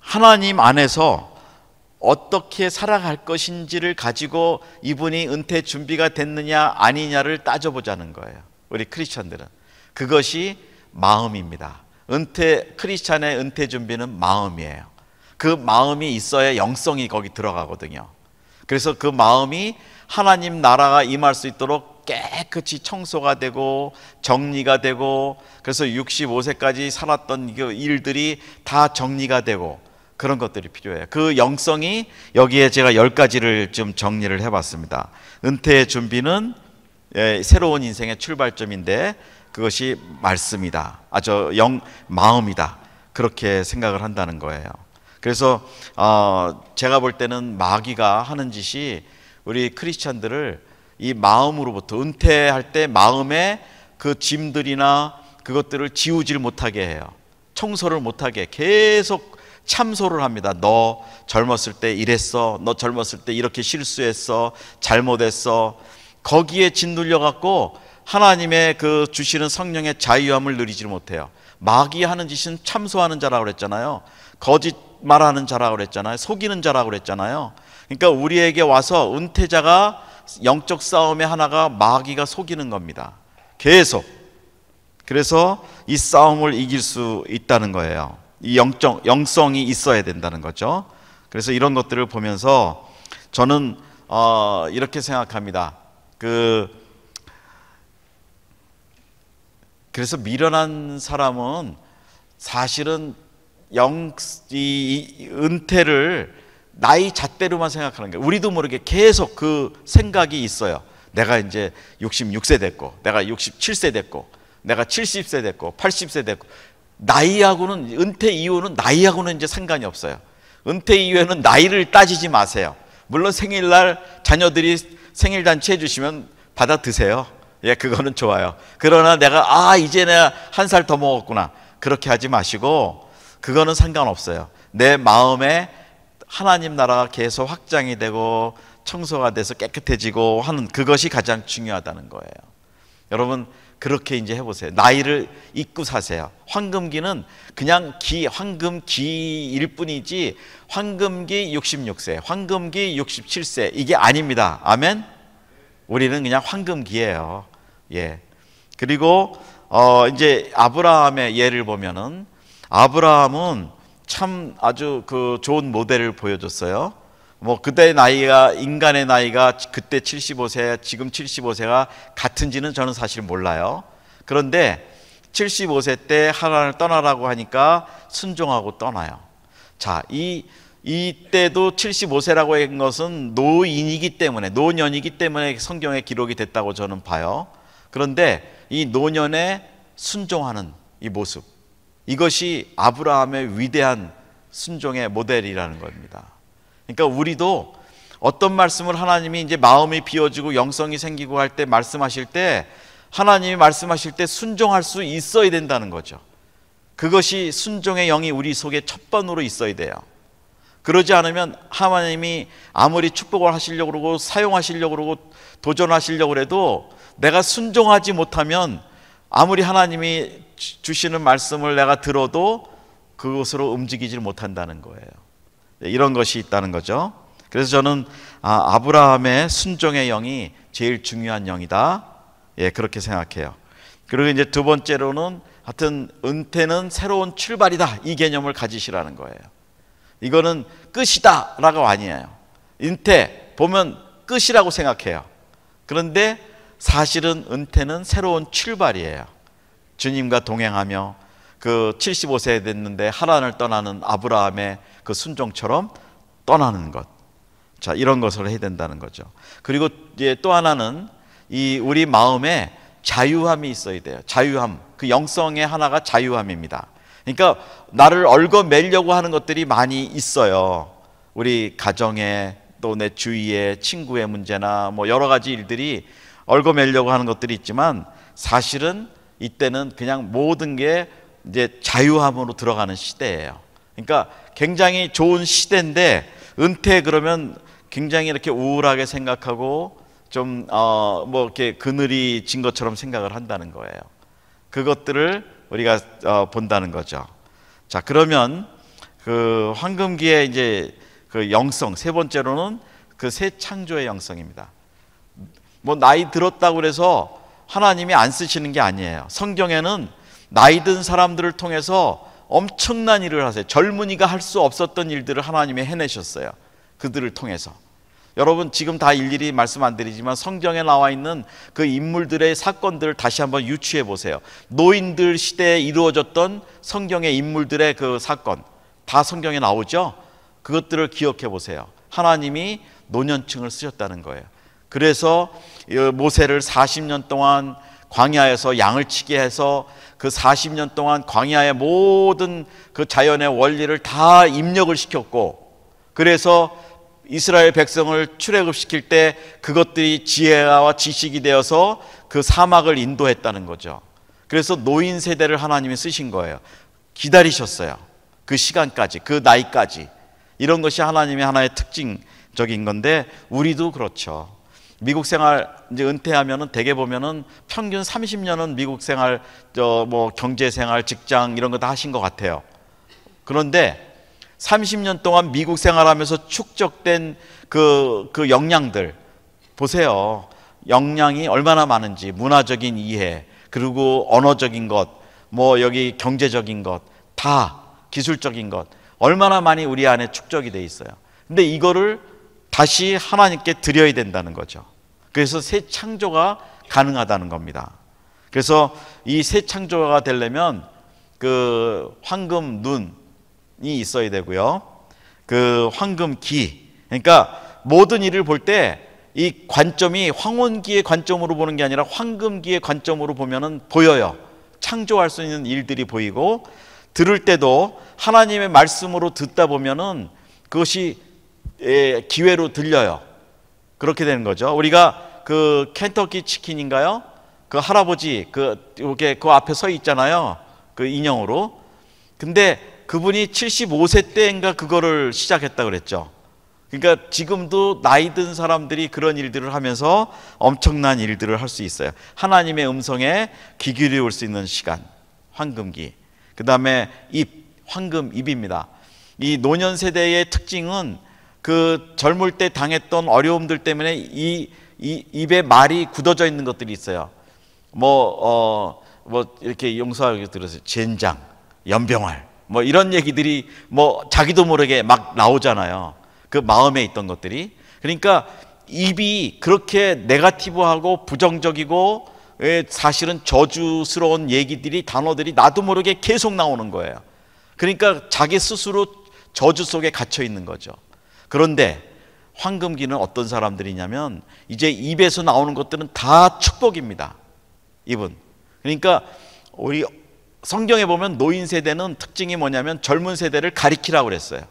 하나님 안에서 어떻게 살아갈 것인지를 가지고 이분이 은퇴 준비가 됐느냐 아니냐를 따져보자는 거예요. 우리 크리스찬들은 그것이 마음입니다. 크리스찬의 은퇴 준비는 마음이에요. 그 마음이 있어야 영성이 거기 들어가거든요. 그래서 그 마음이 하나님 나라가 임할 수 있도록 깨끗이 청소가 되고 정리가 되고, 그래서 65세까지 살았던 그 일들이 다 정리가 되고, 그런 것들이 필요해요. 그 영성이, 여기에 제가 10가지를 좀 정리를 해봤습니다. 은퇴의 준비는 새로운 인생의 출발점인데, 그것이 말씀이다. 마음이다. 그렇게 생각을 한다는 거예요. 그래서 제가 볼 때는 마귀가 하는 짓이, 우리 크리스찬들을 이 마음으로부터, 은퇴할 때 마음에 그 짐들이나 그것들을 지우질 못하게 해요. 청소를 못하게 계속 참소를 합니다. 너 젊었을 때 이랬어, 너 젊었을 때 이렇게 실수했어, 잘못했어. 거기에 짓눌려 갖고 하나님의 그 주시는 성령의 자유함을 누리지를 못해요. 마귀 하는 짓은 참소하는 자라고 그랬잖아요. 거짓말하는 자라고 그랬잖아요. 속이는 자라고 그랬잖아요. 그러니까 우리에게 와서 은퇴자가 영적 싸움의 하나가 마귀가 속이는 겁니다. 계속. 그래서 이 싸움을 이길 수 있다는 거예요. 이 영성이 있어야 된다는 거죠. 그래서 이런 것들을 보면서 저는 이렇게 생각합니다. 그래서 미련한 사람은 사실은 이 은퇴를 나이 잣대로만 생각하는 거예요. 우리도 모르게 계속 그 생각이 있어요. 내가 이제 66세 됐고, 내가 67세 됐고, 내가 70세 됐고, 80세 됐고. 나이하고는, 은퇴 이후는 나이하고는 이제 상관이 없어요. 은퇴 이후에는 나이를 따지지 마세요. 물론 생일날 자녀들이 생일잔치 해주시면 받아 드세요. 예, 그거는 좋아요. 그러나 내가 이제 내가 한 살 더 먹었구나, 그렇게 하지 마시고, 그거는 상관없어요. 내 마음에 하나님 나라가 계속 확장이 되고 청소가 돼서 깨끗해지고 하는, 그것이 가장 중요하다는 거예요. 여러분, 그렇게 이제 해보세요. 나이를 잊고 사세요. 황금기는 그냥 황금기일 뿐이지, 황금기 66세, 황금기 67세, 이게 아닙니다. 아멘? 우리는 그냥 황금기예요. 예. 그리고 이제 아브라함의 예를 보면은, 아브라함은 참 아주 그 좋은 모델을 보여줬어요. 뭐 그때 나이가, 인간의 나이가 그때 75세, 지금 75세가 같은지는 저는 사실 몰라요. 그런데 75세 때 하나님을 떠나라고 하니까 순종하고 떠나요. 자, 이때도 75세라고 한 것은 노인이기 때문에, 노년이기 때문에 성경에 기록이 됐다고 저는 봐요. 그런데 이 노년에 순종하는 이 모습, 이것이 아브라함의 위대한 순종의 모델이라는 겁니다. 그러니까 우리도 어떤 말씀을 하나님이 이제 마음이 비워지고 영성이 생기고 할 때 말씀하실 때, 하나님이 말씀하실 때 순종할 수 있어야 된다는 거죠. 그것이 순종의 영이 우리 속에 첫 번으로 있어야 돼요. 그러지 않으면 하나님이 아무리 축복을 하시려고 그러고 사용하시려고 그러고 도전하시려고 해도 내가 순종하지 못하면, 아무리 하나님이 주시는 말씀을 내가 들어도 그것으로 움직이질 못한다는 거예요. 이런 것이 있다는 거죠. 그래서 저는 아브라함의 순종의 영이 제일 중요한 영이다, 예, 그렇게 생각해요. 그리고 이제 두 번째로는, 하여튼 은퇴는 새로운 출발이다, 이 개념을 가지시라는 거예요. 이거는 끝이다 라고 아니에요. 은퇴 보면 끝이라고 생각해요. 그런데 사실은 은퇴는 새로운 출발이에요. 주님과 동행하며 그 75세 됐는데 하란을 떠나는 아브라함의 그 순종처럼 떠나는 것. 자, 이런 것을 해야 된다는 거죠. 그리고 이제 또 하나는 이 우리 마음에 자유함이 있어야 돼요. 자유함. 그 영성의 하나가 자유함입니다. 그러니까 나를 얽어매려고 하는 것들이 많이 있어요. 우리 가정에, 또 내 주위에 친구의 문제나 뭐 여러 가지 일들이 얽어매려고 하는 것들이 있지만, 사실은 이때는 그냥 모든 게 이제 자유함으로 들어가는 시대예요. 그러니까 굉장히 좋은 시대인데, 은퇴 그러면 굉장히 이렇게 우울하게 생각하고 좀 뭐 이렇게 그늘이 진 것처럼 생각을 한다는 거예요. 그것들을 우리가 본다는 거죠. 자, 그러면 그 황금기의 이제 그 영성, 세 번째로는 그 새 창조의 영성입니다. 뭐 나이 들었다고 그래서 하나님이 안 쓰시는 게 아니에요. 성경에는 나이 든 사람들을 통해서 엄청난 일을 하세요. 젊은이가 할 수 없었던 일들을 하나님이 해내셨어요. 그들을 통해서. 여러분, 지금 다 일일이 말씀 안 드리지만 성경에 나와 있는 그 인물들의 사건들을 다시 한번 유추해 보세요. 노인들 시대에 이루어졌던 성경의 인물들의 그 사건 다 성경에 나오죠. 그것들을 기억해 보세요. 하나님이 노년층을 쓰셨다는 거예요. 그래서 모세를 40년 동안 광야에서 양을 치게 해서 그 40년 동안 광야의 모든 그 자연의 원리를 다 입력을 시켰고, 그래서 이스라엘 백성을 출애굽시킬 때 그것들이 지혜와 지식이 되어서 그 사막을 인도했다는 거죠. 그래서 노인 세대를 하나님이 쓰신 거예요. 기다리셨어요. 그 시간까지, 그 나이까지. 이런 것이 하나님의 하나의 특징적인 건데, 우리도 그렇죠. 미국 생활 이제 은퇴하면은 대개 보면은 평균 30년은 미국 생활, 뭐 경제 생활, 직장 이런 거 다 하신 것 같아요. 그런데 30년 동안 미국 생활하면서 축적된 그 역량들 보세요. 역량이 얼마나 많은지, 문화적인 이해, 그리고 언어적인 것, 뭐 여기 경제적인 것, 다 기술적인 것, 얼마나 많이 우리 안에 축적이 돼 있어요. 근데 이거를 다시 하나님께 드려야 된다는 거죠. 그래서 새 창조가 가능하다는 겁니다. 그래서 이 새 창조가 되려면 그 황금 눈이 있어야 되고요. 그 황금 기. 그러니까 모든 일을 볼 때 이 관점이 황혼기의 관점으로 보는 게 아니라 황금기의 관점으로 보면은 보여요. 창조할 수 있는 일들이 보이고, 들을 때도 하나님의 말씀으로 듣다 보면은 그것이 기회로 들려요. 그렇게 되는 거죠. 우리가 그 켄터키 치킨인가요? 그 할아버지 이렇게 그 앞에 서 있잖아요. 그 인형으로. 근데 그분이 75세 때인가 그거를 시작했다 그랬죠. 그러니까 지금도 나이 든 사람들이 그런 일들을 하면서 엄청난 일들을 할 수 있어요. 하나님의 음성에 귀 기울일 수 있는 시간, 황금기. 그 다음에 황금 입입니다. 이 노년 세대의 특징은 그 젊을 때 당했던 어려움들 때문에 이 입에 말이 굳어져 있는 것들이 있어요. 뭐 이렇게 용서하게 들었어요. 젠장, 연병활, 뭐 이런 얘기들이 뭐 자기도 모르게 막 나오잖아요. 그 마음에 있던 것들이. 그러니까 입이 그렇게 네거티브하고 부정적이고 사실은 저주스러운 얘기들이, 단어들이 나도 모르게 계속 나오는 거예요. 그러니까 자기 스스로 저주 속에 갇혀 있는 거죠. 그런데 황금기는 어떤 사람들이냐면 이제 입에서 나오는 것들은 다 축복입니다. 입은. 그러니까 우리 성경에 보면 노인 세대는 특징이 뭐냐면 젊은 세대를 가리키라고 그랬어요.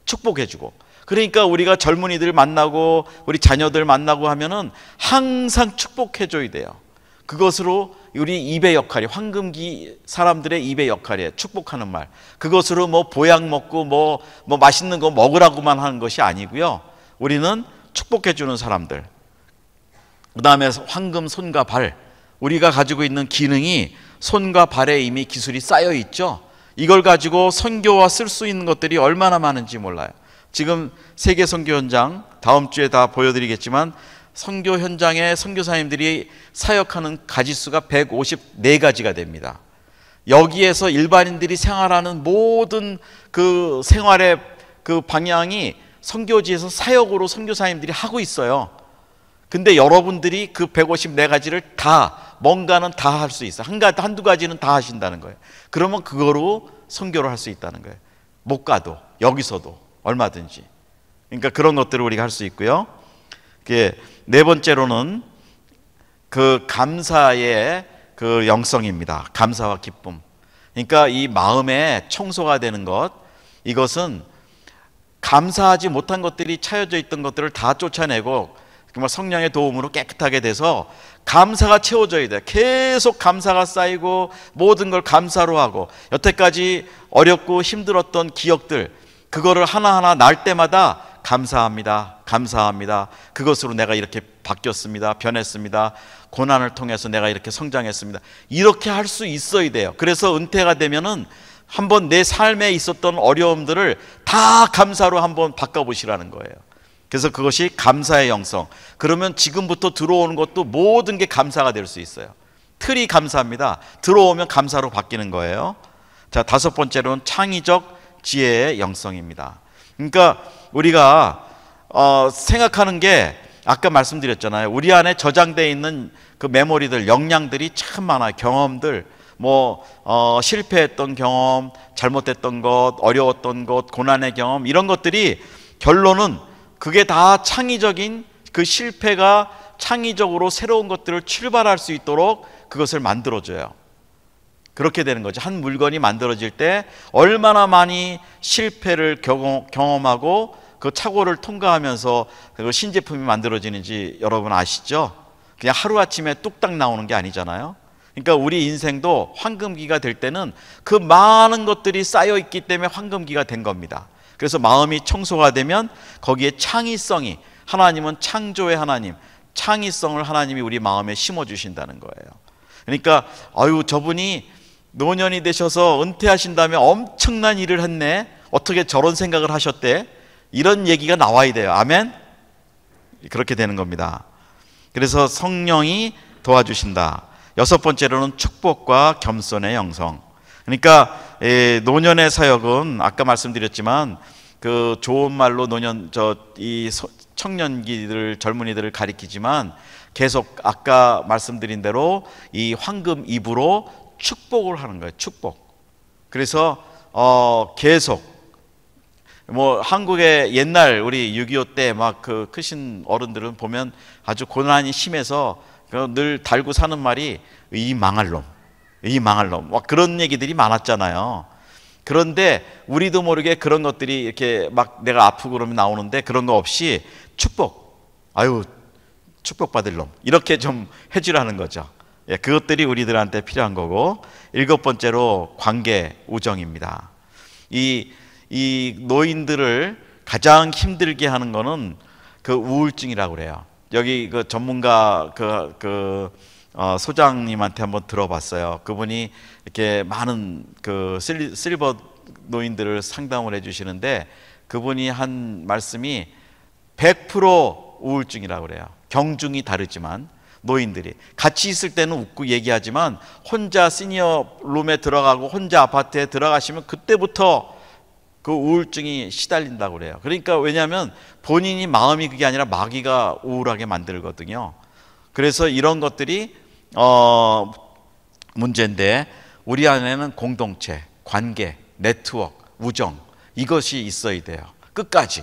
축복해주고. 그러니까 우리가 젊은이들 만나고 우리 자녀들 만나고 하면은 항상 축복해줘야 돼요. 그것으로 우리 입의 역할이, 황금기 사람들의 입의 역할이에요. 축복하는 말. 그것으로 뭐 보약 먹고 뭐 맛있는 거 먹으라고만 하는 것이 아니고요. 우리는 축복해주는 사람들. 그 다음에 황금 손과 발. 우리가 가지고 있는 기능이 손과 발에 이미 기술이 쌓여 있죠. 이걸 가지고 선교와 쓸 수 있는 것들이 얼마나 많은지 몰라요. 지금 세계 선교 현장 다음 주에 다 보여드리겠지만, 선교 현장에 선교사님들이 사역하는 가지수가 154가지가 됩니다. 여기에서 일반인들이 생활하는 모든 그 생활의 그 방향이 선교지에서 사역으로 선교사님들이 하고 있어요. 근데 여러분들이 그 154가지를 다, 뭔가는 다 할 수 있어요. 한두 가지는 다 하신다는 거예요. 그러면 그거로 선교를 할 수 있다는 거예요. 못 가도, 여기서도 얼마든지. 그러니까 그런 것들을 우리가 할 수 있고요. 네 번째로는 그 감사의 그 영성입니다. 감사와 기쁨. 그러니까 이 마음의 청소가 되는 것, 이것은 감사하지 못한 것들이 차여져 있던 것들을 다 쫓아내고 정말 성령의 도움으로 깨끗하게 돼서 감사가 채워져야 돼요. 계속 감사가 쌓이고 모든 걸 감사로 하고, 여태까지 어렵고 힘들었던 기억들, 그거를 하나하나 날 때마다 감사합니다, 감사합니다, 그것으로 내가 이렇게 바뀌었습니다, 변했습니다, 고난을 통해서 내가 이렇게 성장했습니다, 이렇게 할 수 있어야 돼요. 그래서 은퇴가 되면은 한번 내 삶에 있었던 어려움들을 다 감사로 한번 바꿔보시라는 거예요. 그래서 그것이 감사의 영성. 그러면 지금부터 들어오는 것도 모든 게 감사가 될 수 있어요. 틀이 감사합니다. 들어오면 감사로 바뀌는 거예요. 자, 다섯 번째로는 창의적 지혜의 영성입니다. 그러니까 우리가 생각하는 게, 아까 말씀드렸잖아요. 우리 안에 저장되어 있는 그 메모리들, 역량들이 참 많아요. 경험들, 실패했던 경험, 잘못됐던 것, 어려웠던 것, 고난의 경험, 이런 것들이 결론은 그게 다 창의적인, 그 실패가 창의적으로 새로운 것들을 출발할 수 있도록 그것을 만들어줘요. 그렇게 되는 거죠. 한 물건이 만들어질 때 얼마나 많이 실패를 경험하고 그 착오를 통과하면서 그 신제품이 만들어지는지 여러분 아시죠? 그냥 하루아침에 뚝딱 나오는 게 아니잖아요. 그러니까 우리 인생도 황금기가 될 때는 그 많은 것들이 쌓여 있기 때문에 황금기가 된 겁니다. 그래서 마음이 청소가 되면 거기에 창의성이, 하나님은 창조의 하나님, 창의성을 하나님이 우리 마음에 심어주신다는 거예요. 그러니까 저분이 노년이 되셔서 은퇴하신 다음에 엄청난 일을 했네, 어떻게 저런 생각을 하셨대, 이런 얘기가 나와야 돼요. 아멘? 그렇게 되는 겁니다. 그래서 성령이 도와주신다. 여섯 번째로는 축복과 겸손의 영성. 그러니까 노년의 사역은 아까 말씀드렸지만 그 좋은 말로 청년기들, 젊은이들을 가리키지만 계속 아까 말씀드린 대로 이 황금 입으로 축복을 하는 거예요. 축복. 그래서 계속 뭐 한국의 옛날 우리 6.25 때 막 그 크신 어른들은 보면 아주 고난이 심해서 늘 달고 사는 말이 이 망할 놈, 이 망할 놈, 막 그런 얘기들이 많았잖아요. 그런데 우리도 모르게 그런 것들이 이렇게 막 내가 아프고 그러면 나오는데 그런 거 없이 축복, 아유 축복받을 놈, 이렇게 좀 해주라는 거죠. 예, 그것들이 우리들한테 필요한 거고, 7번째로 관계 우정입니다. 이 노인들을 가장 힘들게 하는 거는 그 우울증이라고 그래요. 여기 그 전문가 소장님한테 한번 들어봤어요. 그분이 이렇게 많은 그 실버 노인들을 상담을 해주시는데 그분이 한 말씀이 100% 우울증이라고 그래요. 경중이 다르지만 노인들이 같이 있을 때는 웃고 얘기하지만 혼자 시니어 룸에 들어가고 혼자 아파트에 들어가시면 그때부터 그 우울증이 시달린다고 그래요. 그러니까 왜냐하면 본인이 마음이 그게 아니라 마귀가 우울하게 만들거든요. 그래서 이런 것들이 문제인데, 우리 안에는 공동체, 관계, 네트워크, 우정, 이것이 있어야 돼요. 끝까지.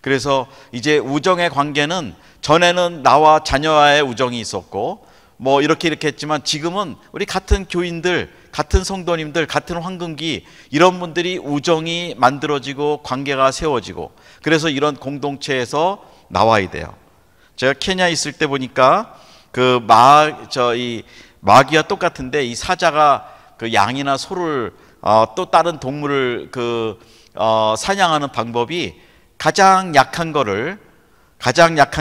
그래서 이제 우정의 관계는 전에는 나와 자녀와의 우정이 있었고 뭐 이렇게 했지만 지금은 우리 같은 교인들, 같은 성도님들, 같은 황금기 이런 분들이 우정이 만들어지고 관계가 세워지고, 그래서 이런 공동체에서 나와야 돼요. 제가 케냐 있을 때 보니까 이 마귀와 똑같은데 이 사자가 그 양이나 소를 또 다른 동물을 사냥하는 방법이 가장 약한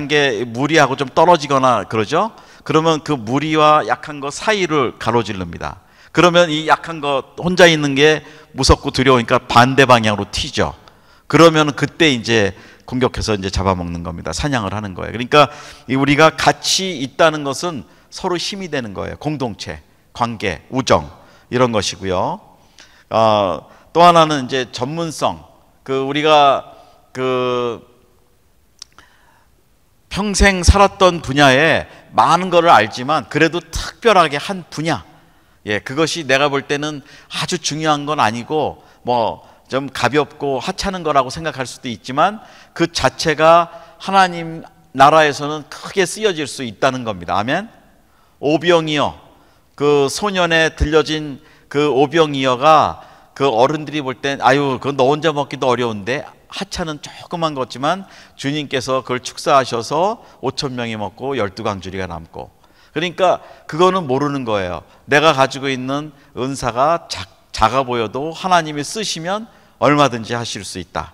게 무리하고 좀 떨어지거나 그러죠. 그러면 그 무리와 약한 거 사이를 가로질릅니다. 그러면 이 약한 거 혼자 있는 게 무섭고 두려우니까 반대 방향으로 튀죠. 그러면 그때 이제 공격해서 이제 잡아먹는 겁니다. 사냥을 하는 거예요. 그러니까 우리가 같이 있다는 것은 서로 힘이 되는 거예요. 공동체, 관계, 우정 이런 것이고요. 또 하나는 이제 전문성. 우리가 평생 살았던 분야에 많은 것을 알지만 그래도 특별하게 한 분야, 예, 그것이 내가 볼 때는 아주 중요한 건 아니고 뭐 좀 가볍고 하찮은 거라고 생각할 수도 있지만 그 자체가 하나님 나라에서는 크게 쓰여질 수 있다는 겁니다. 아멘. 오병이어, 그 소년에 들려진 그 오병이어가 그 어른들이 볼 땐 아유 그건 너 혼자 먹기도 어려운데, 하찮은 조그만 거지만 주님께서 그걸 축사하셔서 5,000명이 먹고 12광주리가 남고, 그러니까 그거는 모르는 거예요. 내가 가지고 있는 은사가 작아 보여도 하나님이 쓰시면 얼마든지 하실 수 있다.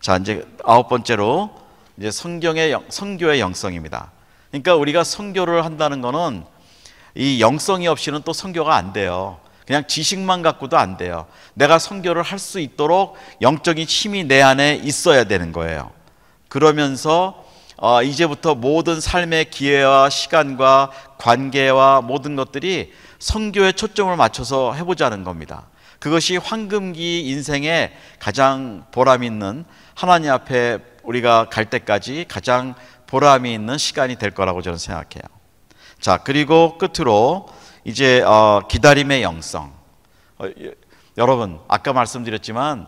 자, 이제 9번째로 이제 선교의 영성입니다. 그러니까 우리가 선교를 한다는 거는 이 영성이 없이는 또 선교가 안 돼요. 그냥 지식만 갖고도 안 돼요. 내가 선교를 할 수 있도록 영적인 힘이 내 안에 있어야 되는 거예요. 그러면서 이제부터 모든 삶의 기회와 시간과 관계와 모든 것들이 선교에 초점을 맞춰서 해보자는 겁니다. 그것이 황금기 인생에 가장 보람 있는, 하나님 앞에 우리가 갈 때까지 가장 보람이 있는 시간이 될 거라고 저는 생각해요. 자, 그리고 끝으로 이제 기다림의 영성. 여러분 아까 말씀드렸지만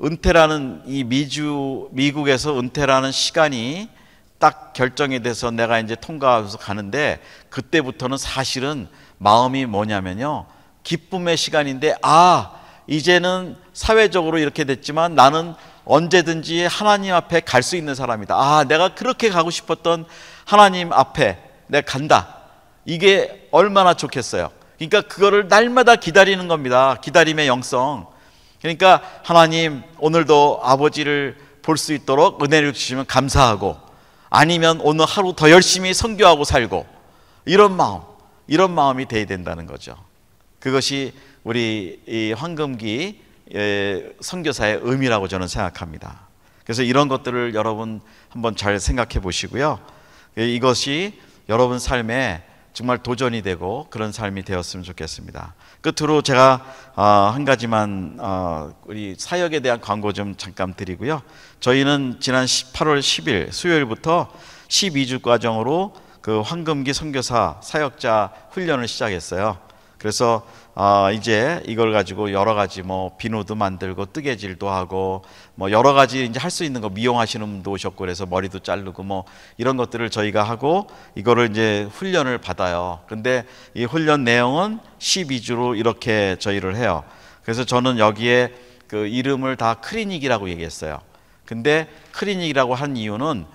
은퇴라는 이 미국에서 은퇴라는 시간이 딱 결정이 돼서 내가 이제 통과해서 가는데, 그때부터는 사실은 마음이 뭐냐면요, 기쁨의 시간인데 이제는 사회적으로 이렇게 됐지만 나는 언제든지 하나님 앞에 갈 수 있는 사람이다. 내가 그렇게 가고 싶었던 하나님 앞에 내가 간다. 이게 얼마나 좋겠어요. 그러니까 그거를 날마다 기다리는 겁니다. 기다림의 영성. 그러니까 하나님 오늘도 아버지를 볼 수 있도록 은혜를 주시면 감사하고, 아니면 오늘 하루 더 열심히 선교하고 살고, 이런 마음이 돼야 된다는 거죠. 그것이 우리 이 황금기 선교사의 의미라고 저는 생각합니다. 그래서 이런 것들을 여러분 한번 잘 생각해 보시고요. 이것이 여러분 삶에 정말 도전이 되고 그런 삶이 되었으면 좋겠습니다. 끝으로 제가 한 가지만 우리 사역에 대한 광고 좀 잠깐 드리고요. 저희는 지난 8월 10일 수요일부터 12주 과정으로 그 황금기 선교사 사역자 훈련을 시작했어요. 그래서 이제 이걸 가지고 여러 가지 뭐 비누도 만들고 뜨개질도 하고 뭐 여러 가지 이제 할 수 있는 거, 미용하시는 분도 오셨고 그래서 머리도 자르고 뭐 이런 것들을 저희가 하고 이거를 이제 훈련을 받아요. 근데 이 훈련 내용은 12주로 이렇게 저희를 해요. 그래서 저는 여기에 그 이름을 다 클리닉이라고 얘기했어요. 근데 클리닉이라고 한 이유는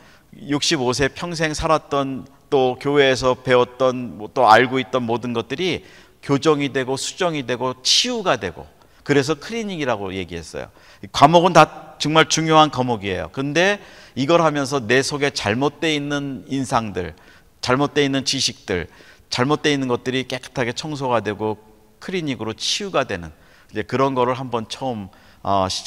65세 평생 살았던, 또 교회에서 배웠던, 또 알고 있던 모든 것들이 교정이 되고 수정이 되고 치유가 되고, 그래서 클리닉이라고 얘기했어요. 과목은 다 정말 중요한 과목이에요. 근데 이걸 하면서 내 속에 잘못되어 있는 인상들, 잘못되어 있는 지식들, 잘못되어 있는 것들이 깨끗하게 청소가 되고 클리닉으로 치유가 되는 이제 그런 거를 한번 처음,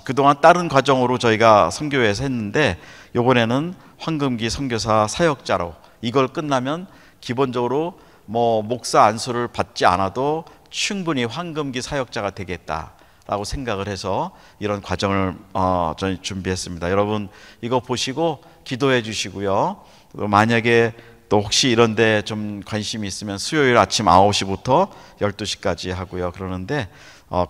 그동안 다른 과정으로 저희가 선교회에서 했는데 이번에는 황금기 선교사 사역자로, 이걸 끝나면 기본적으로 뭐 목사 안수를 받지 않아도 충분히 황금기 사역자가 되겠다라고 생각을 해서 이런 과정을 저희 준비했습니다. 여러분 이거 보시고 기도해 주시고요. 만약에 또 혹시 이런데 좀 관심이 있으면 수요일 아침 9시부터 12시까지 하고요. 그러는데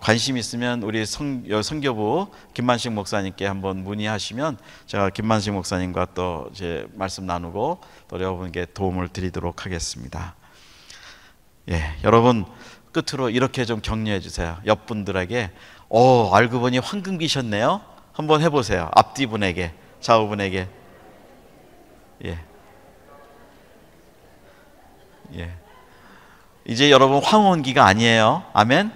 관심 있으면 우리 선교부 김만식 목사님께 한번 문의하시면 제가 김만식 목사님과 또 이제 말씀 나누고 또 여러분께 도움을 드리도록 하겠습니다. 예, 여러분 끝으로 이렇게 좀 격려해 주세요. 옆 분들에게 알고 보니 황금기셨네요. 한번 해보세요. 앞뒤 분에게, 좌우 분에게. 예. 예. 이제 여러분 황혼기가 아니에요. 아멘.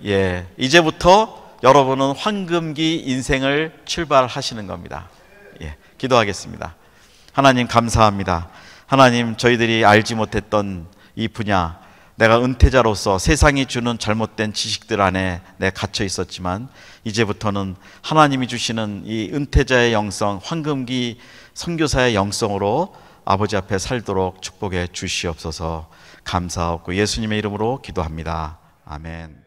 예. 이제부터 여러분은 황금기 인생을 출발하시는 겁니다. 예. 기도하겠습니다. 하나님 감사합니다. 하나님, 저희들이 알지 못했던 이 분야, 내가 은퇴자로서 세상이 주는 잘못된 지식들 안에 내가 갇혀 있었지만 이제부터는 하나님이 주시는 이 은퇴자의 영성, 황금기 선교사의 영성으로 아버지 앞에 살도록 축복해 주시옵소서. 감사하고 예수님의 이름으로 기도합니다. 아멘.